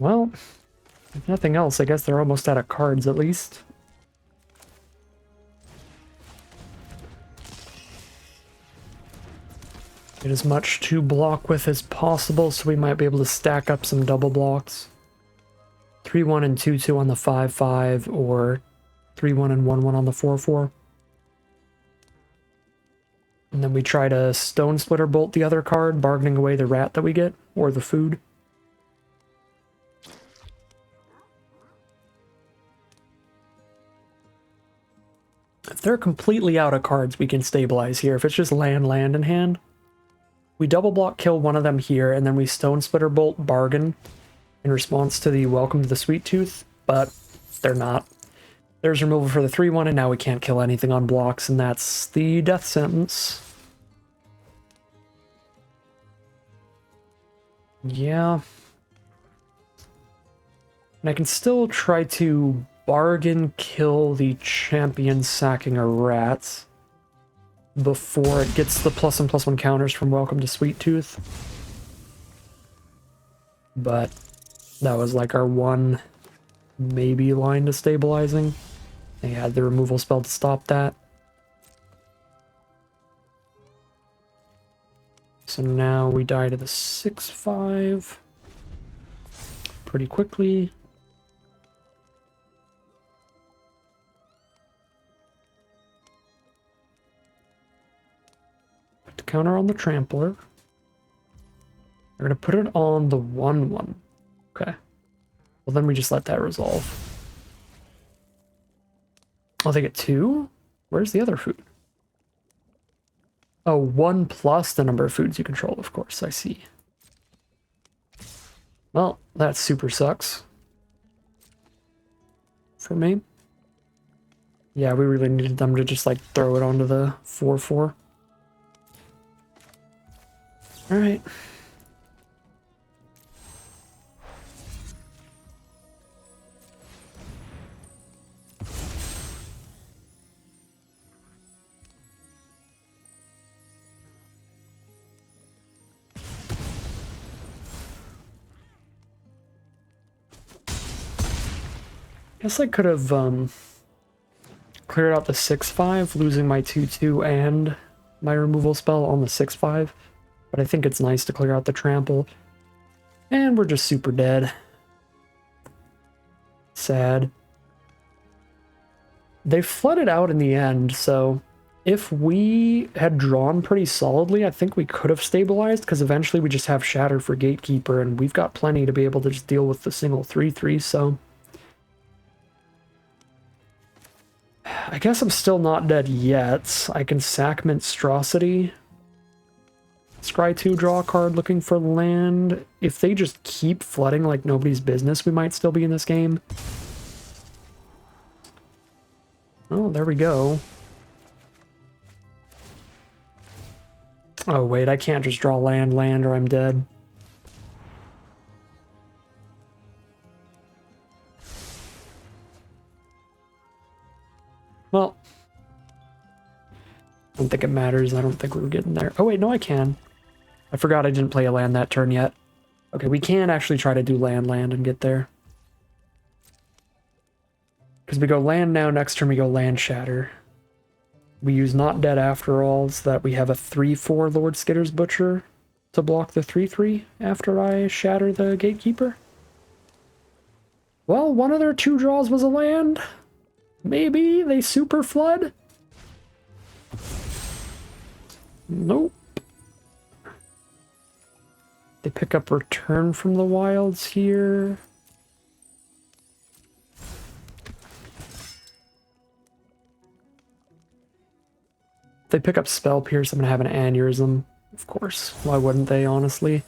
Well, if nothing else, I guess they're almost out of cards at least. Get as much to block with as possible, so we might be able to stack up some double blocks. 3/1 and 2/2 on the 5/5, or 3/1 and 1/1 on the 4/4. And then we try to Stone Splitter Bolt the other card, bargaining away the rat that we get, or the food. If they're completely out of cards, we can stabilize here. If it's just land in hand, we double block kill one of them here, and then we Stone Splitter Bolt bargain in response to the Welcome to the Sweet Tooth, but they're not. There's removal for the 3-1, and now we can't kill anything on blocks, and that's the death sentence. Yeah. And I can still try to bargain kill the champion sacking a rat before it gets the +1/+1 counters from Welcome to Sweet Tooth. But that was like our one maybe line to stabilizing. They had the removal spell to stop that. So now we die to the 6/5 pretty quickly. Put the counter on the trampler. We're going to put it on the 1/1. Okay. Well, then we just let that resolve. Oh, they get 2? Where's the other food? Oh, 1 plus the number of foods you control, of course. I see. Well, that super sucks. For me. Yeah, we really needed them to just, like, throw it onto the 4/4. Alright. Guess I could have cleared out the 6/5, losing my 2/2 and my removal spell on the 6/5. But I think it's nice to clear out the trample. And we're just super dead. Sad. They flooded out in the end, so if we had drawn pretty solidly, I think we could have stabilized, because eventually we just have Shatter for Gatekeeper, and we've got plenty to be able to just deal with the single 3/3, so... I guess I'm still not dead yet. I can sack Monstrosity. Scry 2, draw a card looking for land. If they just keep flooding like nobody's business, we might still be in this game. Oh, there we go. Oh, wait, I can't just draw land, or I'm dead. Well, I don't think it matters. I don't think we were getting there. Oh, wait, no, I can. I forgot I didn't play a land that turn yet. Okay, we can actually try to do land and get there. Because we go land now, next turn we go land shatter. We use Not Dead after all, so that we have a 3/4 Lord Skitter's Butcher to block the 3/3 after I shatter the Gatekeeper. Well, one of their 2 draws was a land. Maybe they super flood? Nope. They pick up Return from the Wilds here. If they pick up Spell Pierce, I'm gonna have an aneurysm. Of course. Why wouldn't they, honestly?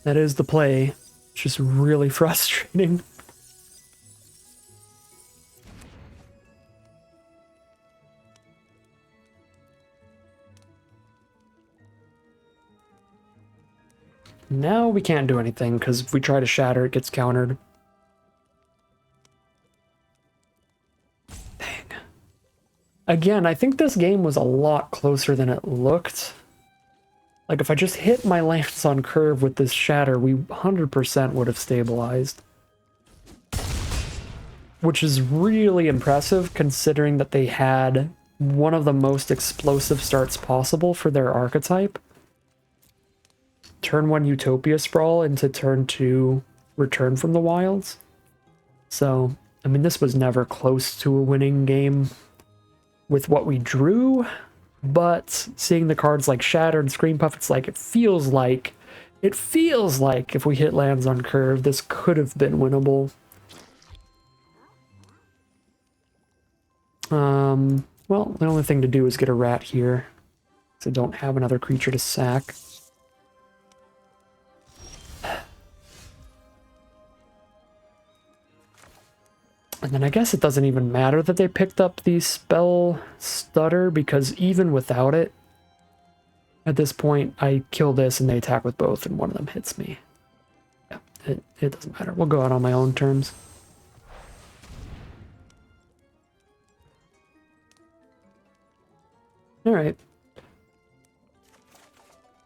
That is the play. It's just really frustrating. Now we can't do anything, because if we try to shatter, it gets countered. Dang. Again, I think this game was a lot closer than it looked. Like, if I just hit my lands on curve with this shatter, we 100% would have stabilized. Which is really impressive, considering that they had one of the most explosive starts possible for their archetype. Turn 1 Utopia Sprawl into turn 2 Return from the Wilds. So, I mean, this was never close to a winning game with what we drew, But seeing the cards like Shatter and Scream Puff, it's like, it feels like if we hit lands on curve, this could have been winnable. Well, the only thing to do is get a rat here, because I don't have another creature to sack. And then I guess it doesn't even matter that they picked up the spell stutter, because even without it, at this point, I kill this and they attack with both and one of them hits me. Yeah, it doesn't matter. We'll go out on my own terms. Alright.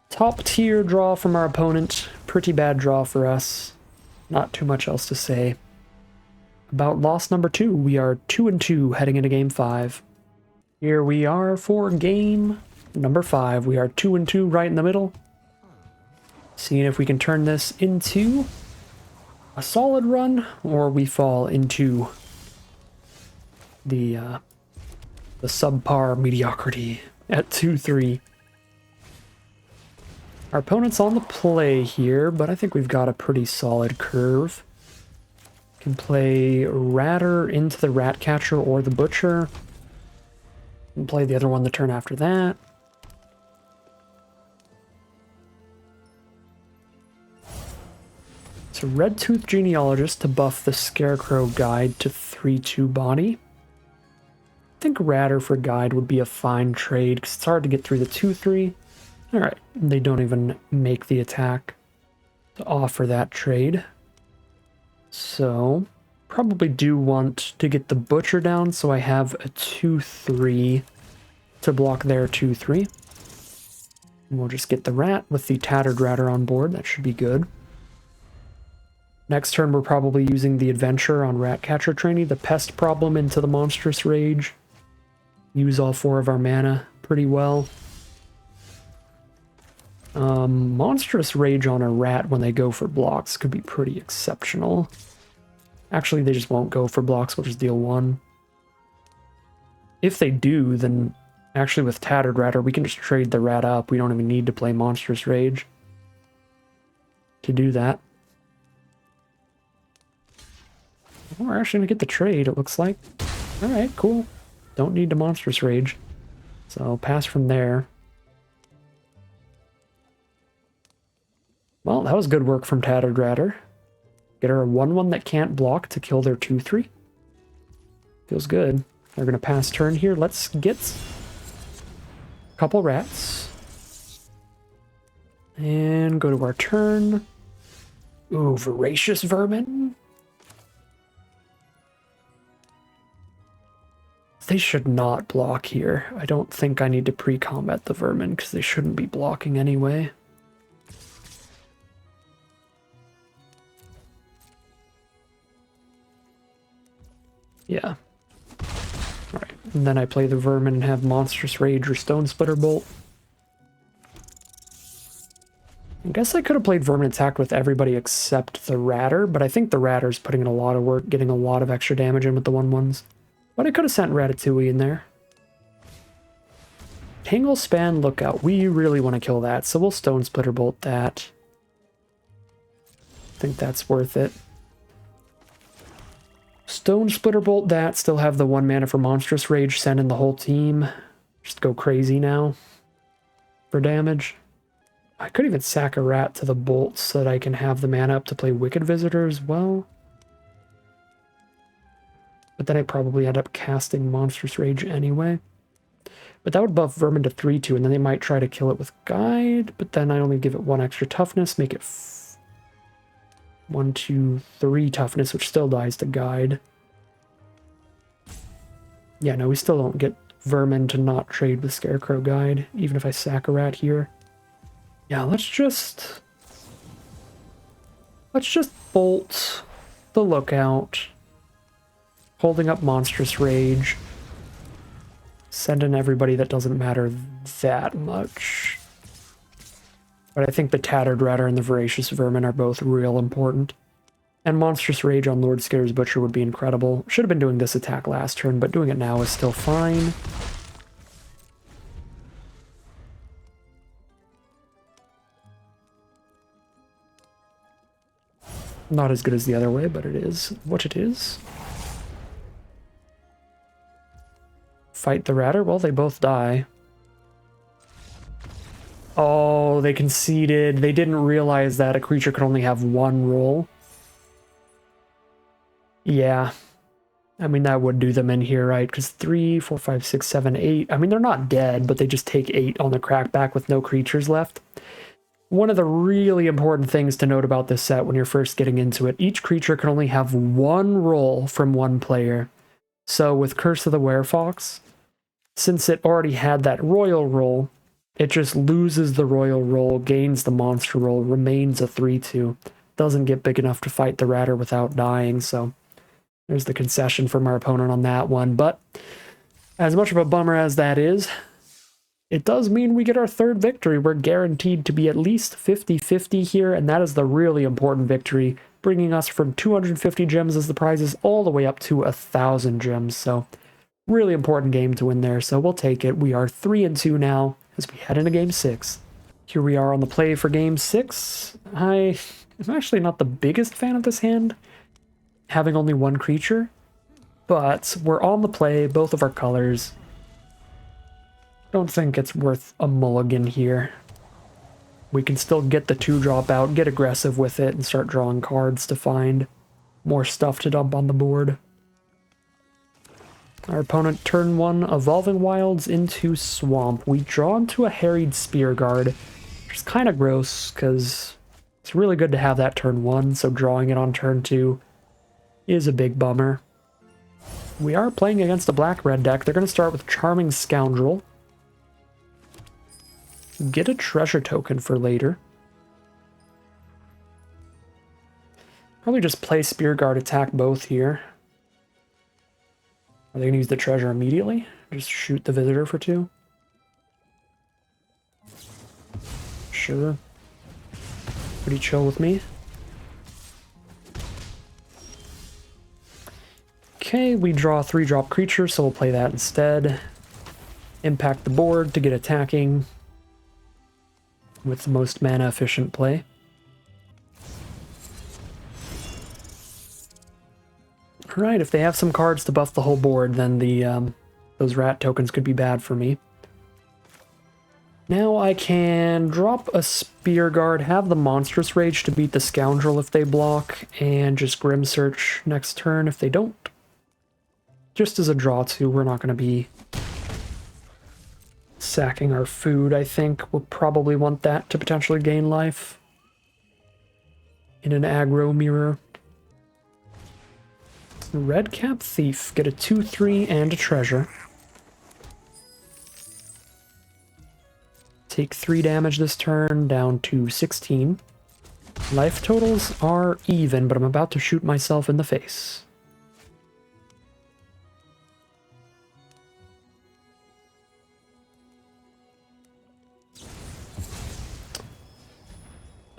Top tier draw from our opponent. Pretty bad draw for us. Not too much else to say. About loss number 2, we are 2-2 heading into game 5. Here we are for game number 5. We are 2-2 right in the middle. Seeing if we can turn this into a solid run, or we fall into the subpar mediocrity at 2-3. Our opponent's on the play here, but I think we've got a pretty solid curve. Can play Ratter into the Ratcatcher or the Butcher. And play the other one the turn after that. So Red Tooth Genealogist to buff the Scarecrow Guide to 3/2 body. I think Ratter for Guide would be a fine trade, because it's hard to get through the 2/3. Alright, they don't even make the attack to offer that trade. So, probably do want to get the Butcher down, so I have a 2/3 to block their 2/3. And we'll just get the Rat with the Tattered Ratter on board. That should be good. Next turn, we're probably using the Adventure on Ratcatcher Trainee, the Pest Problem into the Monstrous Rage. Use all 4 of our mana pretty well. Monstrous Rage on a Rat when they go for blocks could be pretty exceptional. Actually, they just won't go for blocks, we'll just deal 1. If they do, then actually with Tattered Ratter, we can just trade the Rat up. We don't even need to play Monstrous Rage to do that. We're actually going to get the trade, it looks like. Alright, cool. Don't need to Monstrous Rage. So, pass from there. Well, that was good work from Tattered Ratter. Get her a 1/1 that can't block to kill their 2/3. Feels good. They're going to pass turn here. Let's get a couple rats. And go to our turn. Ooh, Voracious Vermin. They should not block here. I don't think I need to pre-combat the Vermin, because they shouldn't be blocking anyway. Yeah. Alright, and then I play the Vermin and have Monstrous Rage or Stone Splitter Bolt. I guess I could have played Vermin Attack with everybody except the Ratter, but I think the Ratter's putting in a lot of work, getting a lot of extra damage in with the 1/1s. But I could have sent Ratatouille in there. Tangle Span Lookout. We really want to kill that, so we'll Stone Splitter Bolt that. I think that's worth it. Stone Splitter Bolt that, still have the 1 mana for Monstrous Rage, send in the whole team. Just go crazy now for damage. I could even sack a Rat to the Bolt so that I can have the mana up to play Wicked Visitor as well. But then I probably end up casting Monstrous Rage anyway. But that would buff Vermin to 3/2, and then they might try to kill it with Guide, but then I only give it 1 extra toughness, make it 1, 2, 3 toughness, which still dies to Guide. Yeah, no, we still don't get Vermin to not trade with Scarecrow Guide, even if I sack a Rat here. Yeah, let's just bolt the Lookout. Holding up Monstrous Rage. Send in everybody that doesn't matter that much. But I think the Tattered Ratter and the Voracious Vermin are both real important. And Monstrous Rage on Lord Scare's Butcher would be incredible. Should have been doing this attack last turn, but doing it now is still fine. Not as good as the other way, but it is what it is. Fight the Ratter? Well, they both die. Oh, they conceded. They didn't realize that a creature could only have one roll. Yeah. I mean, that would do them in here, right? Because 3, 4, 5, 6, 7, 8. I mean, they're not dead, but they just take 8 on the crackback with no creatures left. One of the really important things to note about this set when you're first getting into it, each creature can only have one roll from one player. So with Curse of the Werefox, since it already had that royal roll, it just loses the royal roll, gains the monster roll, remains a 3/2. Doesn't get big enough to fight the Ratter without dying, so there's the concession from our opponent on that one. But as much of a bummer as that is, it does mean we get our third victory. We're guaranteed to be at least 50-50 here, and that is the really important victory, bringing us from 250 gems as the prizes all the way up to 1,000 gems. So really important game to win there, so we'll take it. We are 3-2 now as we head into Game 6. Here we are on the play for Game 6. I'm actually not the biggest fan of this hand, having only one creature, but we're on the play, both of our colors. Don't think it's worth a mulligan here. We can still get the 2-drop out, get aggressive with it, and start drawing cards to find more stuff to dump on the board. Our opponent turn 1, Evolving Wilds into Swamp. We draw into a Harried Spearguard, which is kind of gross, because it's really good to have that turn 1, so drawing it on turn 2 is a big bummer. We are playing against a black-red deck. They're going to start with Charming Scoundrel. Get a treasure token for later. Probably just play Spearguard, attack both here. Are they going to use the treasure immediately? Just shoot the visitor for 2? Sure. Pretty chill with me. Okay, we draw a 3-drop creature, so we'll play that instead. Impact the board to get attacking with the most mana efficient play. Alright, if they have some cards to buff the whole board, then those rat tokens could be bad for me. Now I can drop a Spearguard, have the Monstrous Rage to beat the Scoundrel if they block, and just Grim Search next turn if they don't. Just as a draw too, we're not going to be sacking our food, I think. We'll probably want that to potentially gain life in an aggro mirror. Redcap Thief, get a 2/3 and a treasure. Take 3 damage this turn, down to 16. Life totals are even, but I'm about to shoot myself in the face.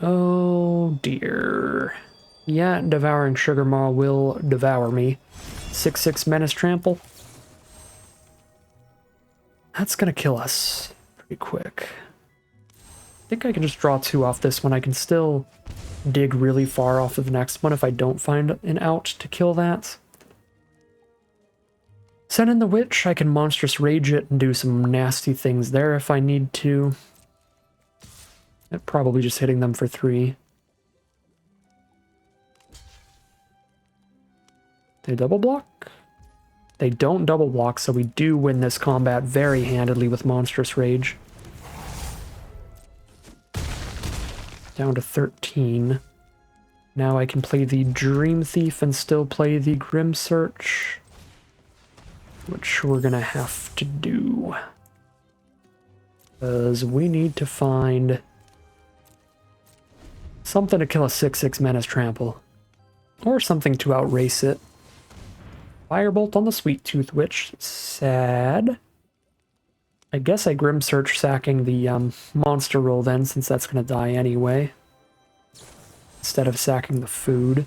Oh dear. Yeah, Devouring Sugar Maw will devour me. 6/6 Menace Trample. That's gonna kill us pretty quick. I think I can just draw 2 off this one. I can still dig really far off of the next one if I don't find an out to kill that. Send in the Witch. I can Monstrous Rage it and do some nasty things there if I need to. Probably just hitting them for 3. They double block? They don't double block, so we do win this combat very handedly with Monstrous Rage. Down to 13. Now I can play the Dream Thief and still play the Grim Search, which we're gonna have to do. Because we need to find something to kill a 6/6 Menace Trample. Or something to outrace it. Firebolt on the Sweet Tooth Witch. Sad. I guess I Grim Search sacking the monster roll then, since that's going to die anyway. Instead of sacking the food.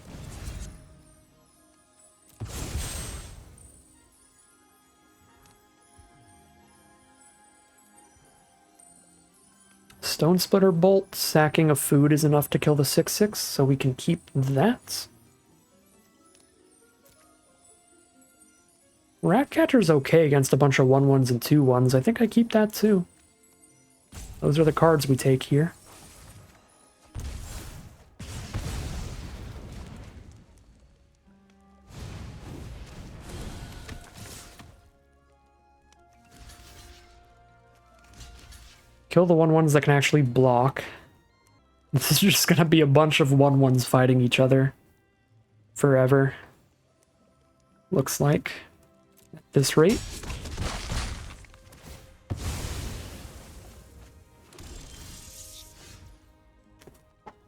Stone Splitter Bolt, sacking of food is enough to kill the 6/6, so we can keep that. Ratcatcher's okay against a bunch of 1/1s and 2/1s. I think I keep that too. Those are the cards we take here. Kill the 1/1s that can actually block. This is just gonna be a bunch of 1/1s fighting each other forever. Looks like. At this rate.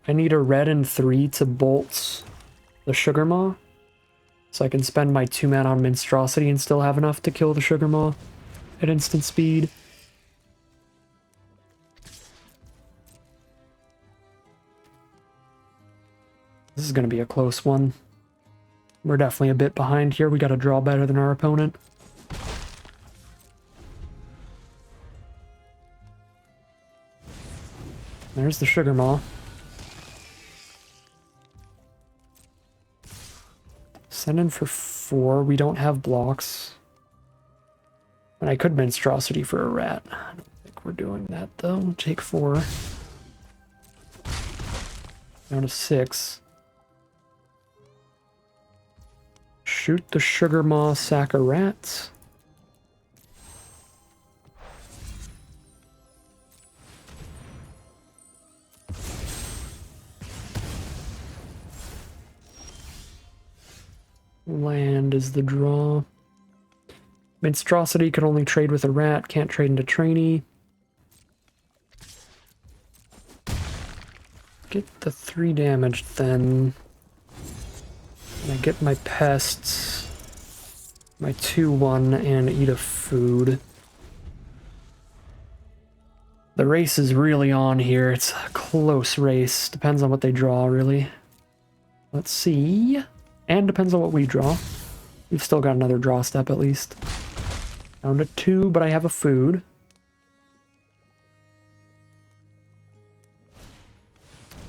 I need a red and 3 to bolt the Sugar Maw. So I can spend my 2 mana on Monstrosity and still have enough to kill the Sugar Maw at instant speed. This is going to be a close one. We're definitely a bit behind here. We got to draw better than our opponent. There's the Sugar Maw. Send in for 4. We don't have blocks. And I could Monstrosity for a rat. I don't think we're doing that though. Take 4. Down to 6. Shoot the Sugar Maw, sack a rat. Land is the draw. Monstrosity can only trade with a rat, can't trade into trainee. Get the 3 damage then. And I get my pests, my 2/1, and eat a food. The race is really on here. It's a close race. Depends on what they draw, really. Let's see. And depends on what we draw. We've still got another draw step at least. Down to 2, but I have a food.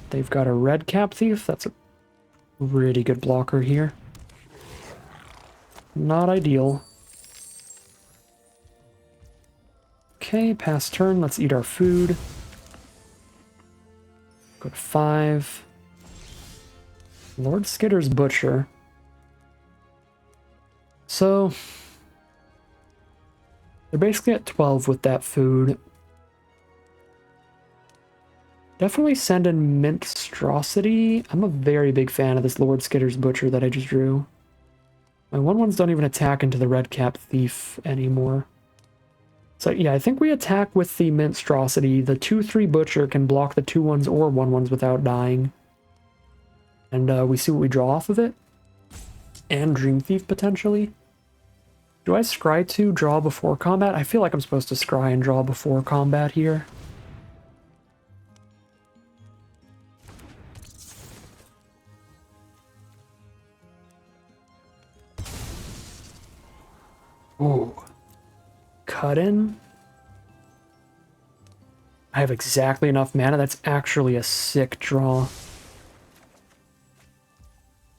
They've got a red Cap Thief. That's a pretty good blocker here. Not ideal. Okay, pass turn. Let's eat our food. Go to 5. Lord Skitter's Butcher. So, they're basically at 12 with that food. Definitely send in Monstrosity. I'm a very big fan of this Lord Skitter's Butcher that I just drew. My 1/1s don't even attack into the Red Cap Thief anymore. So yeah, I think we attack with the Monstrosity. The 2/3 Butcher can block the 2/1s or 1/1s without dying. And we see what we draw off of it. And Dream Thief, potentially. Do I scry to draw before combat? I feel like I'm supposed to scry and draw before combat here. Ooh. Cut in. I have exactly enough mana. That's actually a sick draw.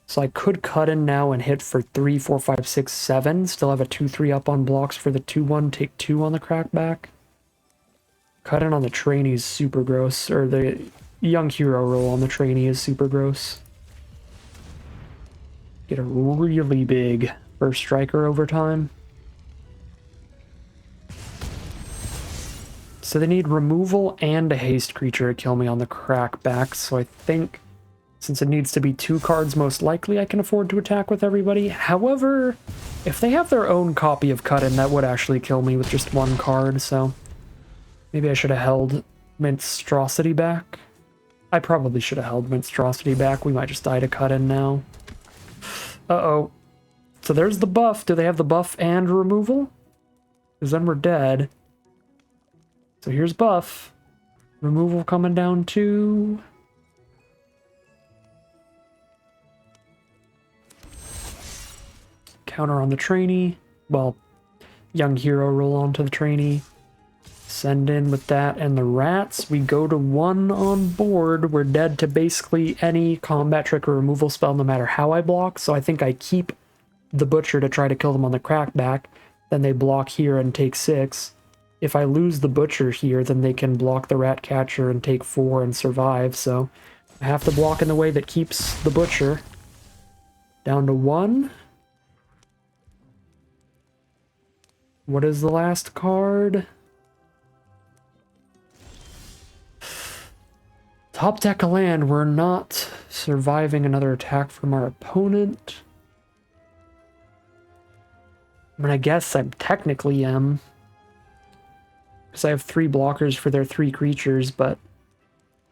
So I could cut in now and hit for 3, 4, 5, 6, 7. Still have a 2/3 up on blocks for the 2/1. Take 2 on the crackback. Cut in on the trainee is super gross. Or the young hero roll on the trainee is super gross. Get a really big first striker over time. So they need removal and a haste creature to kill me on the crackback. So I think since it needs to be 2 cards, most likely I can afford to attack with everybody. However, if they have their own copy of Cut-In, that would actually kill me with just 1 card, so maybe I should have held Monstrosity back. I probably should have held Monstrosity back. We might just die to Cut-In now. Uh-oh. So there's the buff. Do they have the buff and removal? Because then we're dead. So here's buff. Removal coming down too. Counter on the trainee. Well, young hero roll onto the trainee. Send in with that and the rats. We go to 1 on board. We're dead to basically any combat trick or removal spell, no matter how I block. So I think I keep the butcher to try to kill them on the crackback. Then they block here and take 6. If I lose the butcher here, then they can block the rat catcher and take 4 and survive. So I have to block in the way that keeps the butcher. Down to 1. What is the last card? Top deck a land. We're not surviving another attack from our opponent. I mean, I guess I technically am. Because I have 3 blockers for their 3 creatures, but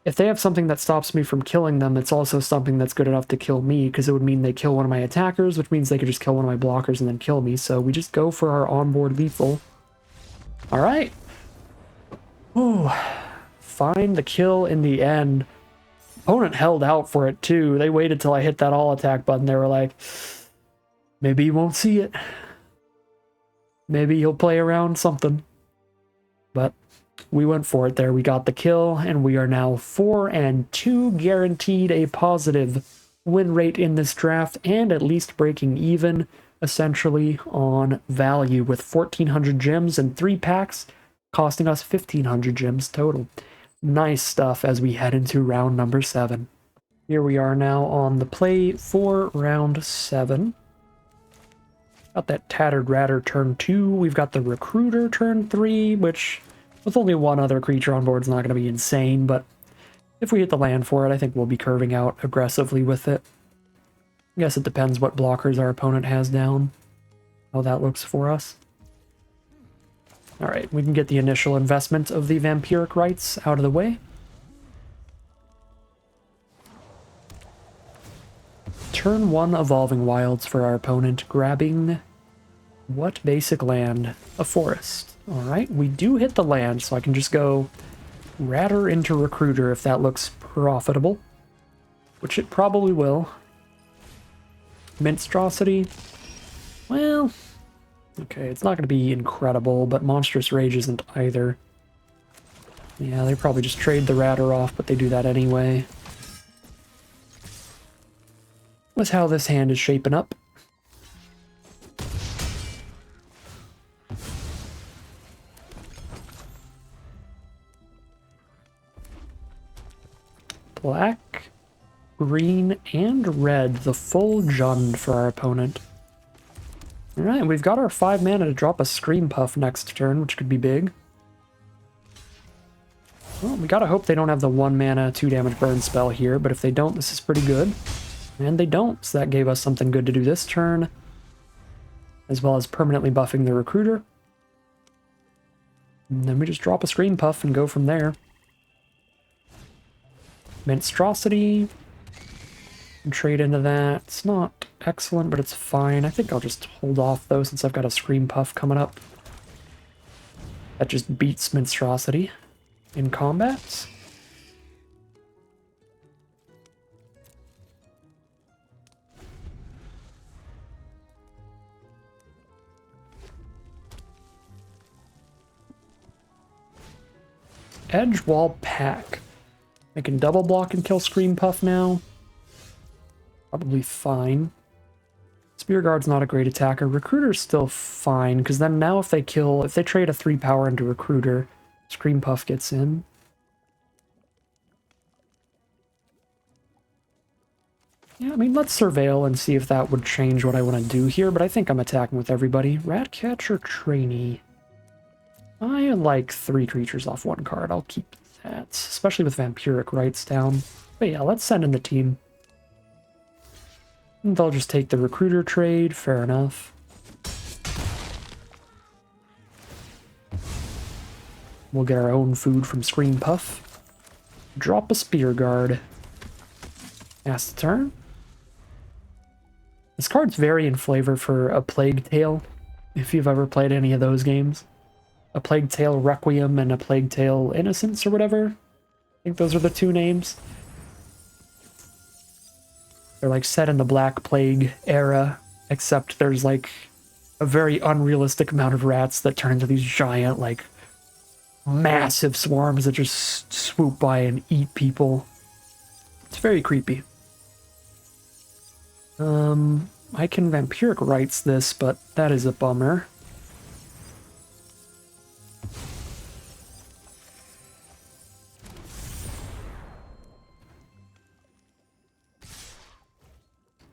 if they have something that stops me from killing them, it's also something that's good enough to kill me, because it would mean they kill one of my attackers, which means they could just kill one of my blockers and then kill me, so we just go for our onboard lethal. Alright. Ooh. Find the kill in the end. Opponent held out for it too. They waited till I hit that all attack button. They were like, maybe he won't see it. Maybe he'll play around something. But we went for it there. We got the kill, and we are now 4-2, guaranteed a positive win rate in this draft, and at least breaking even, essentially, on value, with 1,400 gems and 3 packs, costing us 1,500 gems total. Nice stuff as we head into round number 7. Here we are now on the play for round 7. Got that Tattered Ratter turn 2. We've got the Recruiter turn 3, which with only 1 other creature on board is not going to be insane, but if we hit the land for it, I think we'll be curving out aggressively with it. I guess it depends what blockers our opponent has down, how that looks for us. Alright, we can get the initial investment of the Vampiric Rites out of the way. Turn 1 Evolving Wilds for our opponent, grabbing what basic land? A forest. Alright, we do hit the land, so I can just go Ratter into Recruiter if that looks profitable, which it probably will. Minstrosity. Well, okay, it's not going to be incredible, but Monstrous Rage isn't either. Yeah, they probably just trade the Ratter off, but they do that anyway. That's how this hand is shaping up. Black, green, and red, the full Jund for our opponent. Alright, we've got our 5 mana to drop a Scream Puff next turn, which could be big. Well, we gotta hope they don't have the 1 mana, 2 damage burn spell here, but if they don't, this is pretty good. And they don't, so that gave us something good to do this turn, as well as permanently buffing the Recruiter. And then we just drop a Scream Puff and go from there. Minstrosity. And trade into that. It's not excellent, but it's fine. I think I'll just hold off, though, since I've got a Scream Puff coming up. That just beats Minstrosity in combat. Edgewall Pack. I can double block and kill Scream Puff now. Probably fine. Spear Guard's not a great attacker. Recruiter's still fine, because then now if they trade a 3 power into Recruiter, Scream Puff gets in. Yeah, I mean, let's Surveil and see if that would change what I want to do here, but I think I'm attacking with everybody. Ratcatcher Trainee. I like 3 creatures off 1 card. I'll keep that, especially with Vampiric Rites down. But yeah, let's send in the team. And they'll just take the Recruiter trade, fair enough. We'll get our own food from Scream Puff. Drop a Spear Guard. Pass the turn. This card's very in flavor for a Plague Tale, if you've ever played any of those games. A Plague Tale Requiem and a Plague Tale Innocence or whatever. I think those are the 2 names. They're like set in the Black Plague era, except there's like a very unrealistic amount of rats that turn into these giant, like, massive swarms that just swoop by and eat people. It's very creepy. I can Vampiric Rites this, but that is a bummer.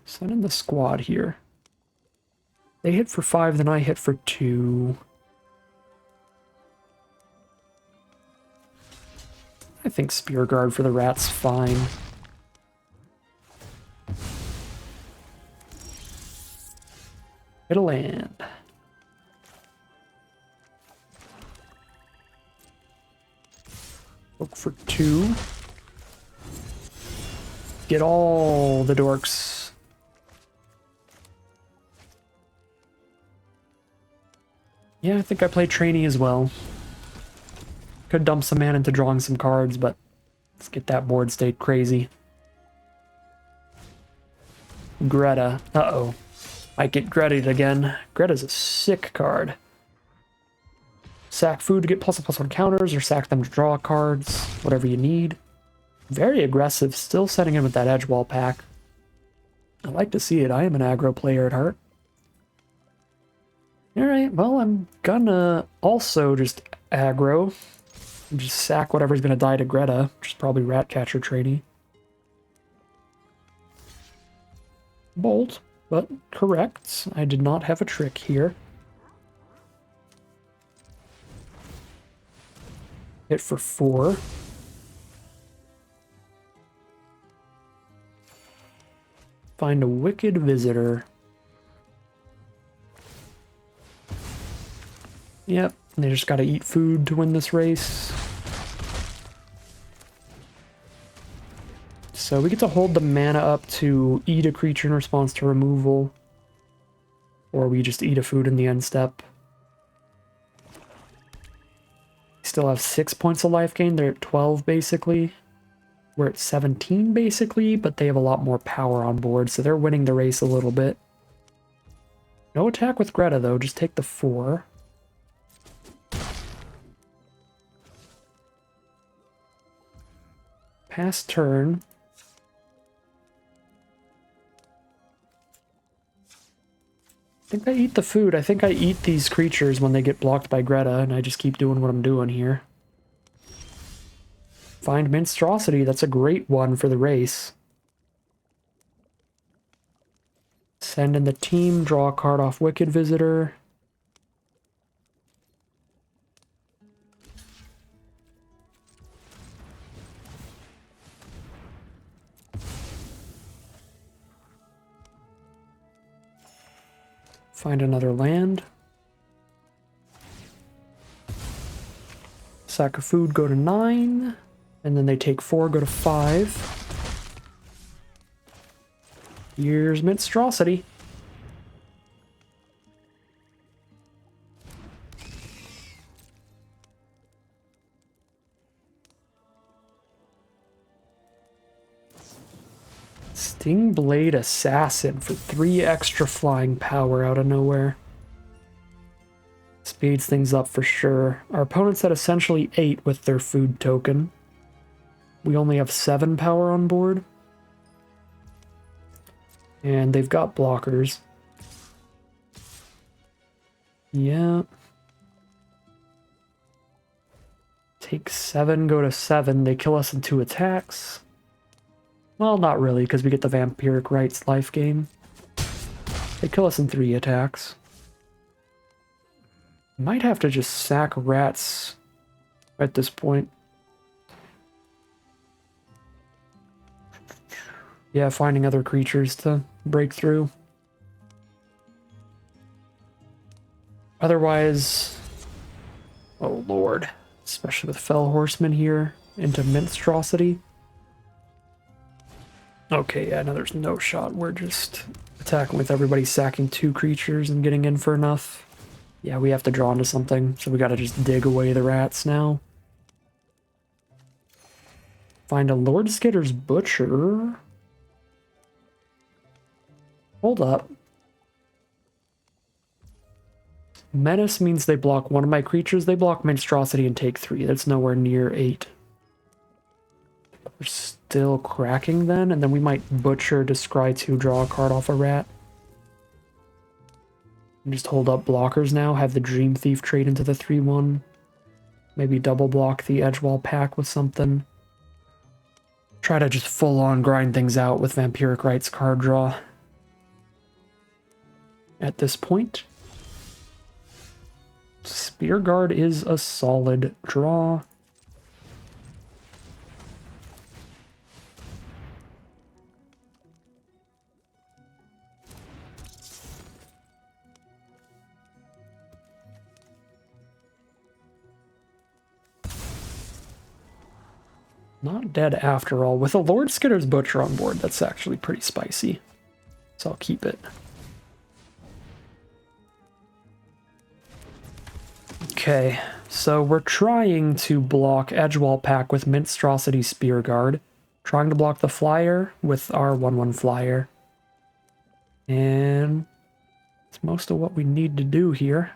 Send in the squad here. They hit for 5, then I hit for 2. I think Spear Guard for the rat's fine. Hit a land. Look for 2. Get all the dorks. Yeah, I think I played Trainee as well. Could dump some mana into drawing some cards, but let's get that board state crazy. Greta. Uh-oh. I get Greta'd again. Greta's a sick card. Sack food to get +1/+1 counters, or sack them to draw cards. Whatever you need. Very aggressive. Still setting in with that edge wall pack. I like to see it. I am an aggro player at heart. Alright, well, I'm gonna also just aggro. Just sack whatever's gonna die to Greta, which is probably Ratcatcher Trainee. Bolt, but correct. I did not have a trick here. Hit for 4. Find a Wicked Visitor. Yep, they just gotta eat food to win this race. So we get to hold the mana up to eat a creature in response to removal. Or we just eat a food in the end step. Still have 6 points of life gain. They're at 12 basically. We're at 17 basically, but they have a lot more power on board, so they're winning the race a little bit. No attack with Greta though, just take the 4. Pass turn. I think I eat the food. I think I eat these creatures when they get blocked by Greta, and I just keep doing what I'm doing here. Find Monstrosity. That's a great one for the race. Send in the team. Draw a card off Wicked Visitor. Find another land. Sack of food, go to 9. And then they take 4, go to 5. Here's Monstrosity. Stingblade Assassin for 3 extra flying power out of nowhere. Speeds things up for sure. Our opponents had essentially 8 with their food token. We only have 7 power on board. And they've got blockers. Yeah. Take 7, go to 7. They kill us in 2 attacks. Well, not really, because we get the Vampiric Rites life gain. They kill us in 3 attacks. Might have to just sack rats at this point. Yeah, finding other creatures to break through. Otherwise... Oh lord. Especially with Fell Horseman here into Monstrosity. Okay, yeah, no, there's no shot. We're just attacking with everybody sacking 2 creatures and getting in for enough. Yeah, we have to draw into something, so we gotta just dig away the rats now. Find a Lord Skitter's Butcher. Hold up. Menace means they block one of my creatures. They block Monstrosity and take 3. That's nowhere near 8. We're still cracking then, and then we might Butcher, Descry 2, draw a card off a rat. And just hold up blockers now, have the Dream Thief trade into the 3-1. Maybe double block the Edgewall pack with something. Try to just full-on grind things out with Vampiric Rites card draw. At this point, Spear Guard is a solid draw. Not dead after all. With a Lord Skitter's Butcher on board, that's actually pretty spicy. So I'll keep it. Okay, so we're trying to block Edgewall pack with Monstrosity Spear Guard. Trying to block the flyer with our 1/1 flyer. And it's most of what we need to do here.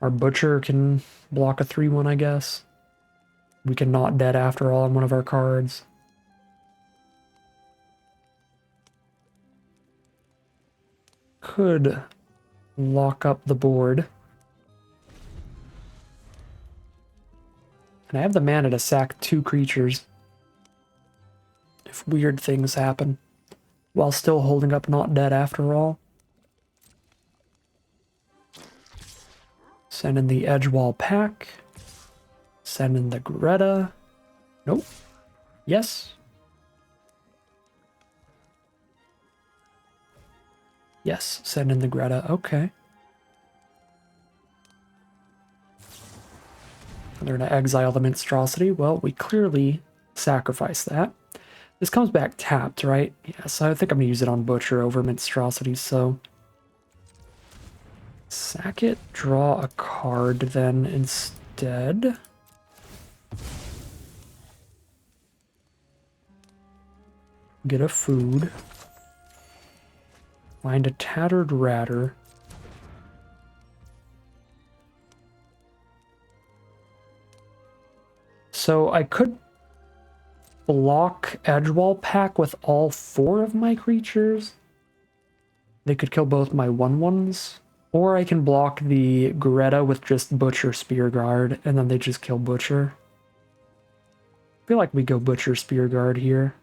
Our Butcher can block a 3/1, I guess. We can not dead after all on one of our cards. Could lock up the board. And I have the mana to sack 2 creatures if weird things happen, while still holding up not dead after all. Send in the Edgewall pack. Send in the Greta. Nope. Yes. Yes, send in the Greta. Okay. They're going to exile the Monstrosity. Well, we clearly sacrificed that. This comes back tapped, right? Yeah, so I think I'm going to use it on Butcher over Monstrosity, so... Sack it, draw a card then instead. Get a food. Find a Tattered Ratter. So I could block Edgewall pack with all 4 of my creatures. They could kill both my 1/1s. Or I can block the Greta with just Butcher Spear Guard, and then they just kill Butcher. I feel like we go Butcher Spear Guard here.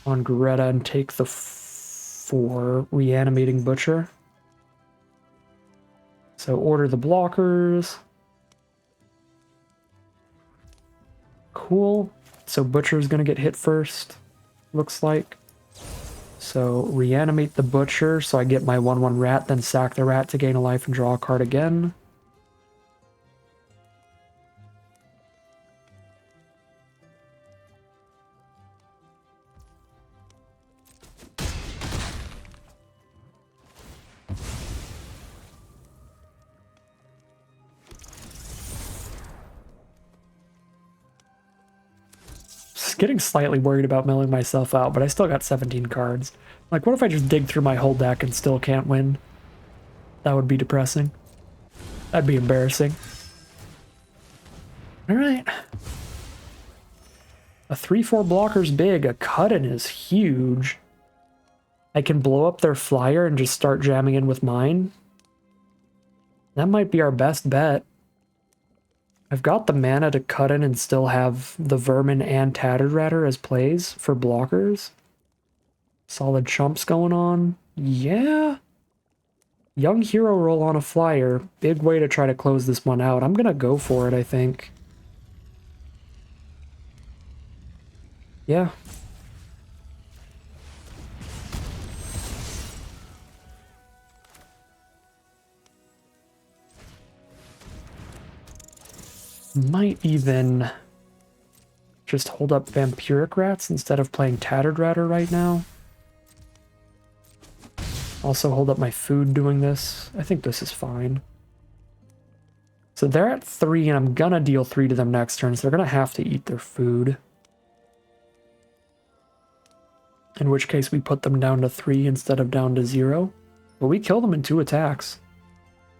On Greta and take the 4, reanimating Butcher. So order the blockers. Cool. So Butcher's gonna get hit first, looks like. So reanimate the Butcher so I get my 1/1 rat, then sack the rat to gain a life and draw a card again. Getting slightly worried about milling myself out, but I still got 17 cards. Like, what if I just dig through my whole deck and still can't win? That would be depressing. That'd be embarrassing. Alright. A 3/4 blocker's big. A cut-in is huge. I can blow up their flyer and just start jamming in with mine. That might be our best bet. I've got the mana to cut in and still have the Vermin and Tattered Ratter as plays for blockers. Solid chumps going on. Yeah. Young Hero roll on a flyer. Big way to try to close this one out. I'm gonna go for it, I think. Yeah. Might even just hold up Vampiric Rats instead of playing Tattered Ratter right now. Also hold up my food doing this. I think this is fine. So they're at 3 and I'm gonna deal 3 to them next turn, so they're gonna have to eat their food. in which case we put them down to 3 instead of down to 0. But we kill them in 2 attacks.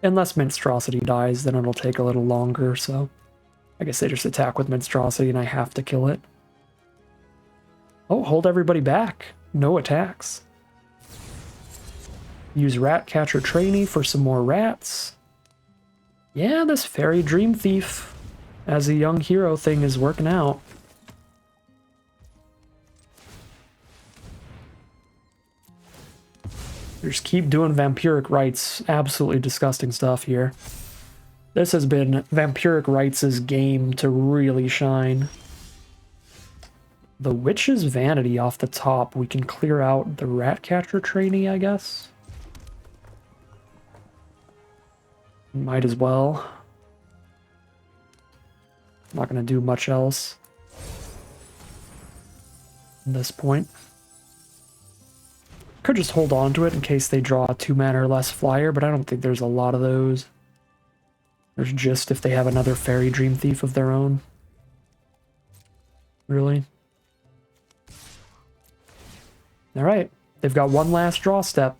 Unless Monstrosity dies, then it'll take a little longer, so I guess they just attack with Monstrosity and I have to kill it. Oh, hold everybody back. No attacks. Use Ratcatcher Trainee for some more rats. Yeah, this Fairy Dream Thief as a young hero thing is working out. Just keep doing Vampiric Rites. Absolutely disgusting stuff here. This has been Vampiric Rites' game to really shine. The Witch's Vanity off the top. We can clear out the Ratcatcher Trainee, I guess. Might as well. Not going to do much else at this point. Could just hold on to it in case they draw a 2-mana or less flyer, but I don't think there's a lot of those. There's just if they have another Fairy Dream Thief of their own. Really? Alright, they've got one last draw step.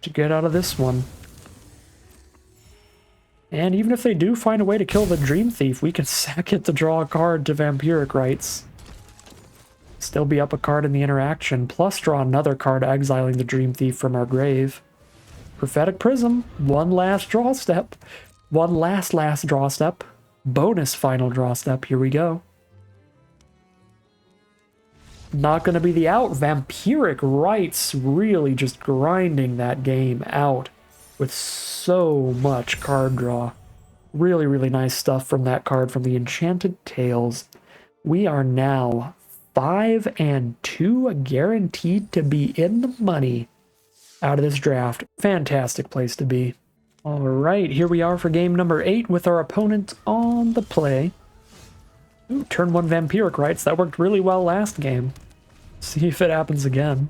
To get out of this one. And even if they do find a way to kill the Dream Thief, we can sack it to draw a card to Vampiric Rites. Still be up a card in the interaction, plus draw another card exiling the Dream Thief from our grave. Prophetic Prism, one last draw step. One last draw step. Bonus final draw step, here we go. Not going to be the out. Vampiric Rites really just grinding that game out with so much card draw. Really, really nice stuff from that card from the Enchanted Tales. We are now 5-2, guaranteed to be in the money out of this draft. Fantastic place to be. All right, here we are for game number 8 with our opponent on the play. Ooh, turn 1 Vampiric Rites. That worked really well last game. See if it happens again.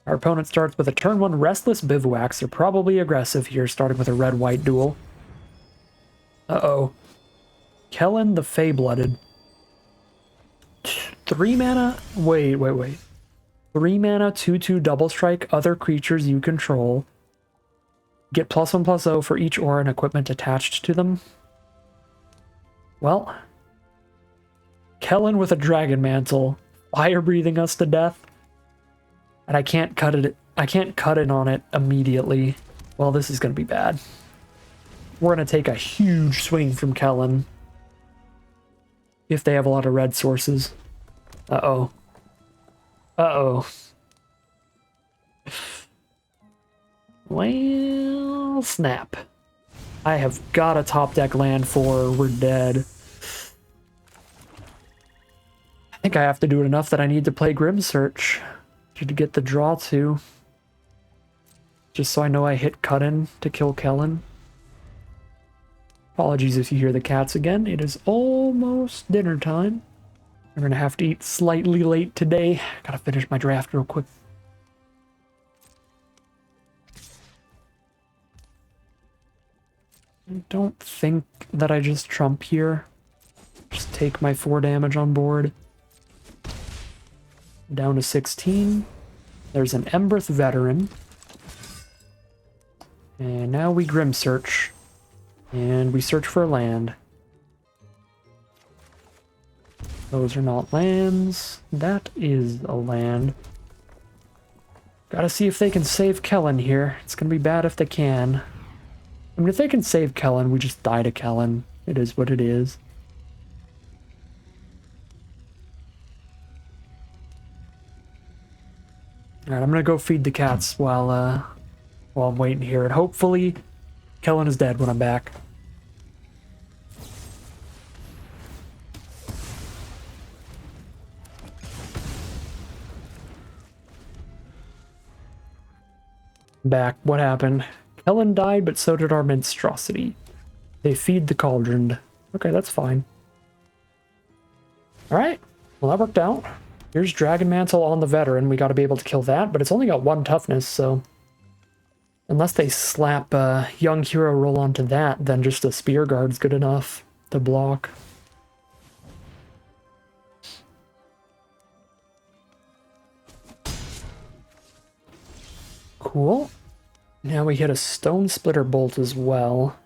Our opponent starts with a turn 1 Restless Bivouacs. They're probably aggressive here, starting with a red-white duel. Uh-oh. Kellen the Fey-Blooded. 3 mana? Wait. 3 mana, 2/2 double strike, other creatures you control. Get +1/+0 for each aura and equipment attached to them. Well, Kellen with a Dragon Mantle, fire breathing us to death. And I can't cut it on it immediately. Well, this is gonna be bad. We're gonna take a huge swing from Kellen. If they have a lot of red sources. Uh-oh. Uh-oh. Well, snap. I have got a top deck land for we're dead. I think I have to do it enough that I need to play Grim Search to get the draw to. Just so I know I hit cut in to kill Kellen. Apologies if you hear the cats again. It is almost dinner time. I'm gonna have to eat slightly late today. Gotta finish my draft real quick. I don't think that I just trump here. Just take my 4 damage on board. Down to 16. There's an Emberth Veteran. And now we Grim Search. And we search for a land. Those are not lands. That is a land. Gotta see if they can save Kellen here. It's gonna be bad if they can. I mean, if they can save Kellen, we just die to Kellen. It is what it is. Alright, I'm gonna go feed the cats while I'm waiting here. And hopefully, Kellen is dead when I'm back. Back. What happened? Kellen died, but so did our monstrosity. They feed the cauldron. Okay, that's fine. Alright. Well, that worked out. Here's Dragon Mantle on the veteran. We gotta be able to kill that, but it's only got 1 toughness, so... Unless they slap a young hero roll onto that, then just a spear guard's good enough. to block. Cool. Now we hit a Stone Splitter Bolt as well.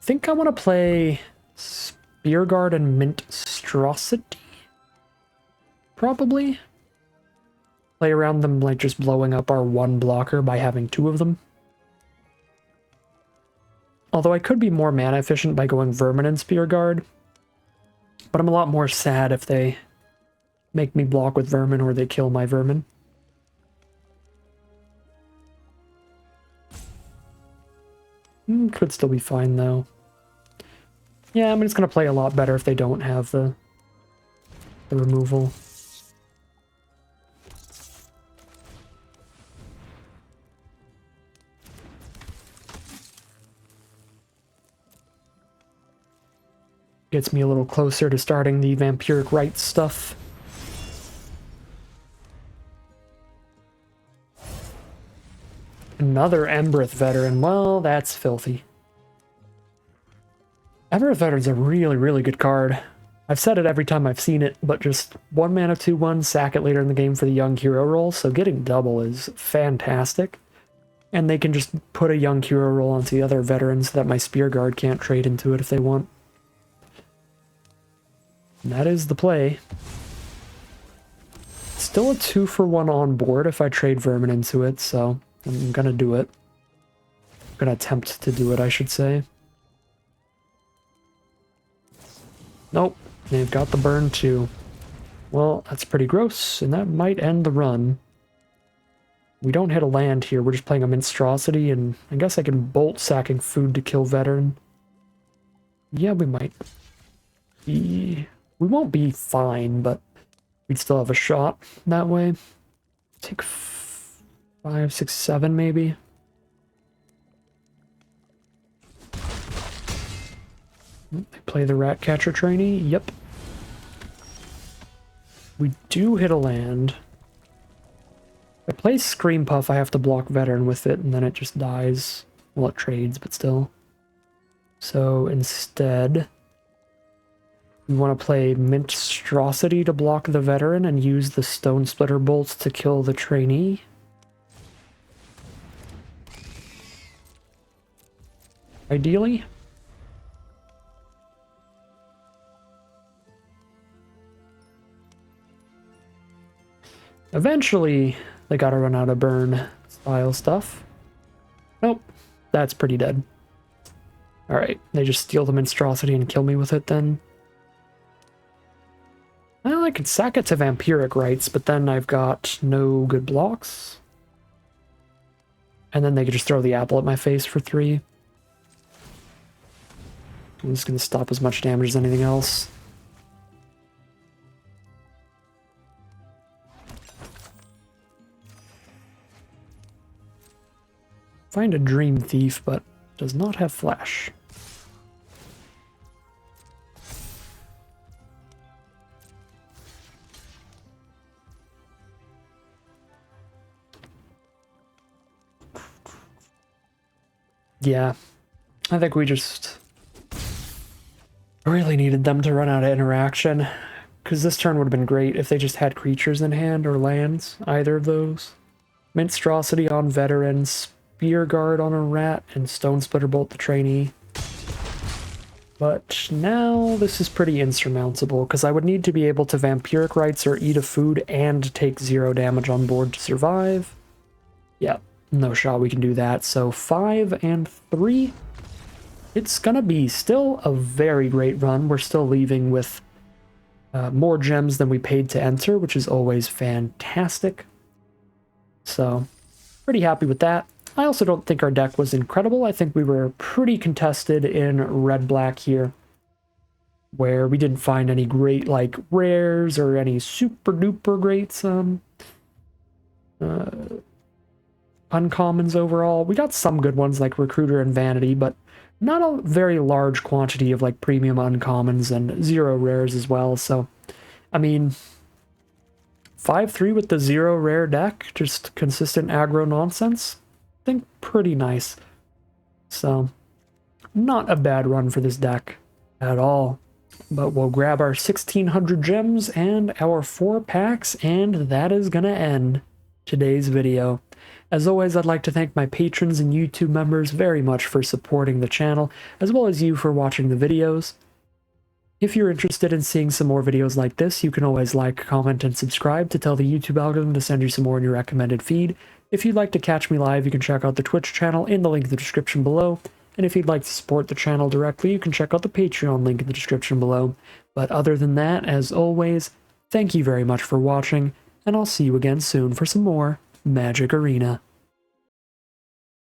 I think I want to play Spear Guard and Minstrosity. Probably. Play around them like just blowing up our one blocker by having two of them. Although I could be more mana efficient by going Vermin and Spear Guard. But I'm a lot more sad if they make me block with Vermin or they kill my Vermin. Could still be fine though. Yeah, I'm just gonna play a lot better if they don't have the removal. Gets me a little closer to starting the Vampiric Rites stuff. Another Embereth Veteran. Well, that's filthy. Embereth Veteran's a really, really good card. I've said it every time I've seen it, but just 1 mana 2/1, sack it later in the game for the young hero roll, so getting double is fantastic. And they can just put a young hero roll onto the other veterans so that my Spear Guard can't trade into it if they want. And that is the play. Still a 2-for-1 on board if I trade Vermin into it, so I'm gonna do it. I'm gonna attempt to do it, I should say. Nope, they've got the burn too. Well, that's pretty gross, and that might end the run. We don't hit a land here, we're just playing a Minstrosity, and I guess I can bolt sacking food to kill Veteran. Yeah, we might. We won't be fine, but we'd still have a shot that way. Take 5, 6, 7 maybe. They play the Ratcatcher trainee. Yep. We do hit a land. If I play Scream Puff, I have to block Veteran with it, and then it just dies. Well, it trades, but still. So instead, we want to play Minstrosity to block the Veteran and use the Stone Splitter Bolts to kill the trainee. Ideally. Eventually, they gotta run out of burn style stuff. Nope, that's pretty dead. Alright, they just steal the Minstrosity and kill me with it then. Well, I could sack it to Vampiric Rites, but then I've got no good blocks. And then they could just throw the apple at my face for 3. I'm just gonna stop as much damage as anything else. Find a Dream Thief, but does not have flash. Yeah, I think we just really needed them to run out of interaction, because this turn would have been great if they just had creatures in hand or lands, either of those. Minstrosity on Veteran, Spear Guard on a Rat, and Stone Splitter Bolt the trainee. But now this is pretty insurmountable, because I would need to be able to Vampiric Rites or eat a food and take 0 damage on board to survive. Yeah, no shot we can do that. So 5 and 3. It's gonna be still a very great run. We're still leaving with more gems than we paid to enter, which is always fantastic. So, pretty happy with that. I also don't think our deck was incredible. I think we were pretty contested in red-black here, where we didn't find any great, like, rares or any super-duper great uncommons overall. We got some good ones like Recruiter and Vanity, but not a very large quantity of, like, premium uncommons and 0 rares as well. So, I mean, 5-3 with the 0 rare deck, just consistent aggro nonsense. I think pretty nice. So, not a bad run for this deck. at all. But we'll grab our 1600 gems and our 4 packs, and that is gonna end today's video. As always, I'd like to thank my patrons and YouTube members very much for supporting the channel, as well as you for watching the videos. If you're interested in seeing some more videos like this, you can always like, comment, and subscribe to tell the YouTube algorithm to send you some more in your recommended feed. If you'd like to catch me live, you can check out the Twitch channel in the link in the description below. And if you'd like to support the channel directly, you can check out the Patreon link in the description below. But other than that, as always, thank you very much for watching, and I'll see you again soon for some more Magic Arena.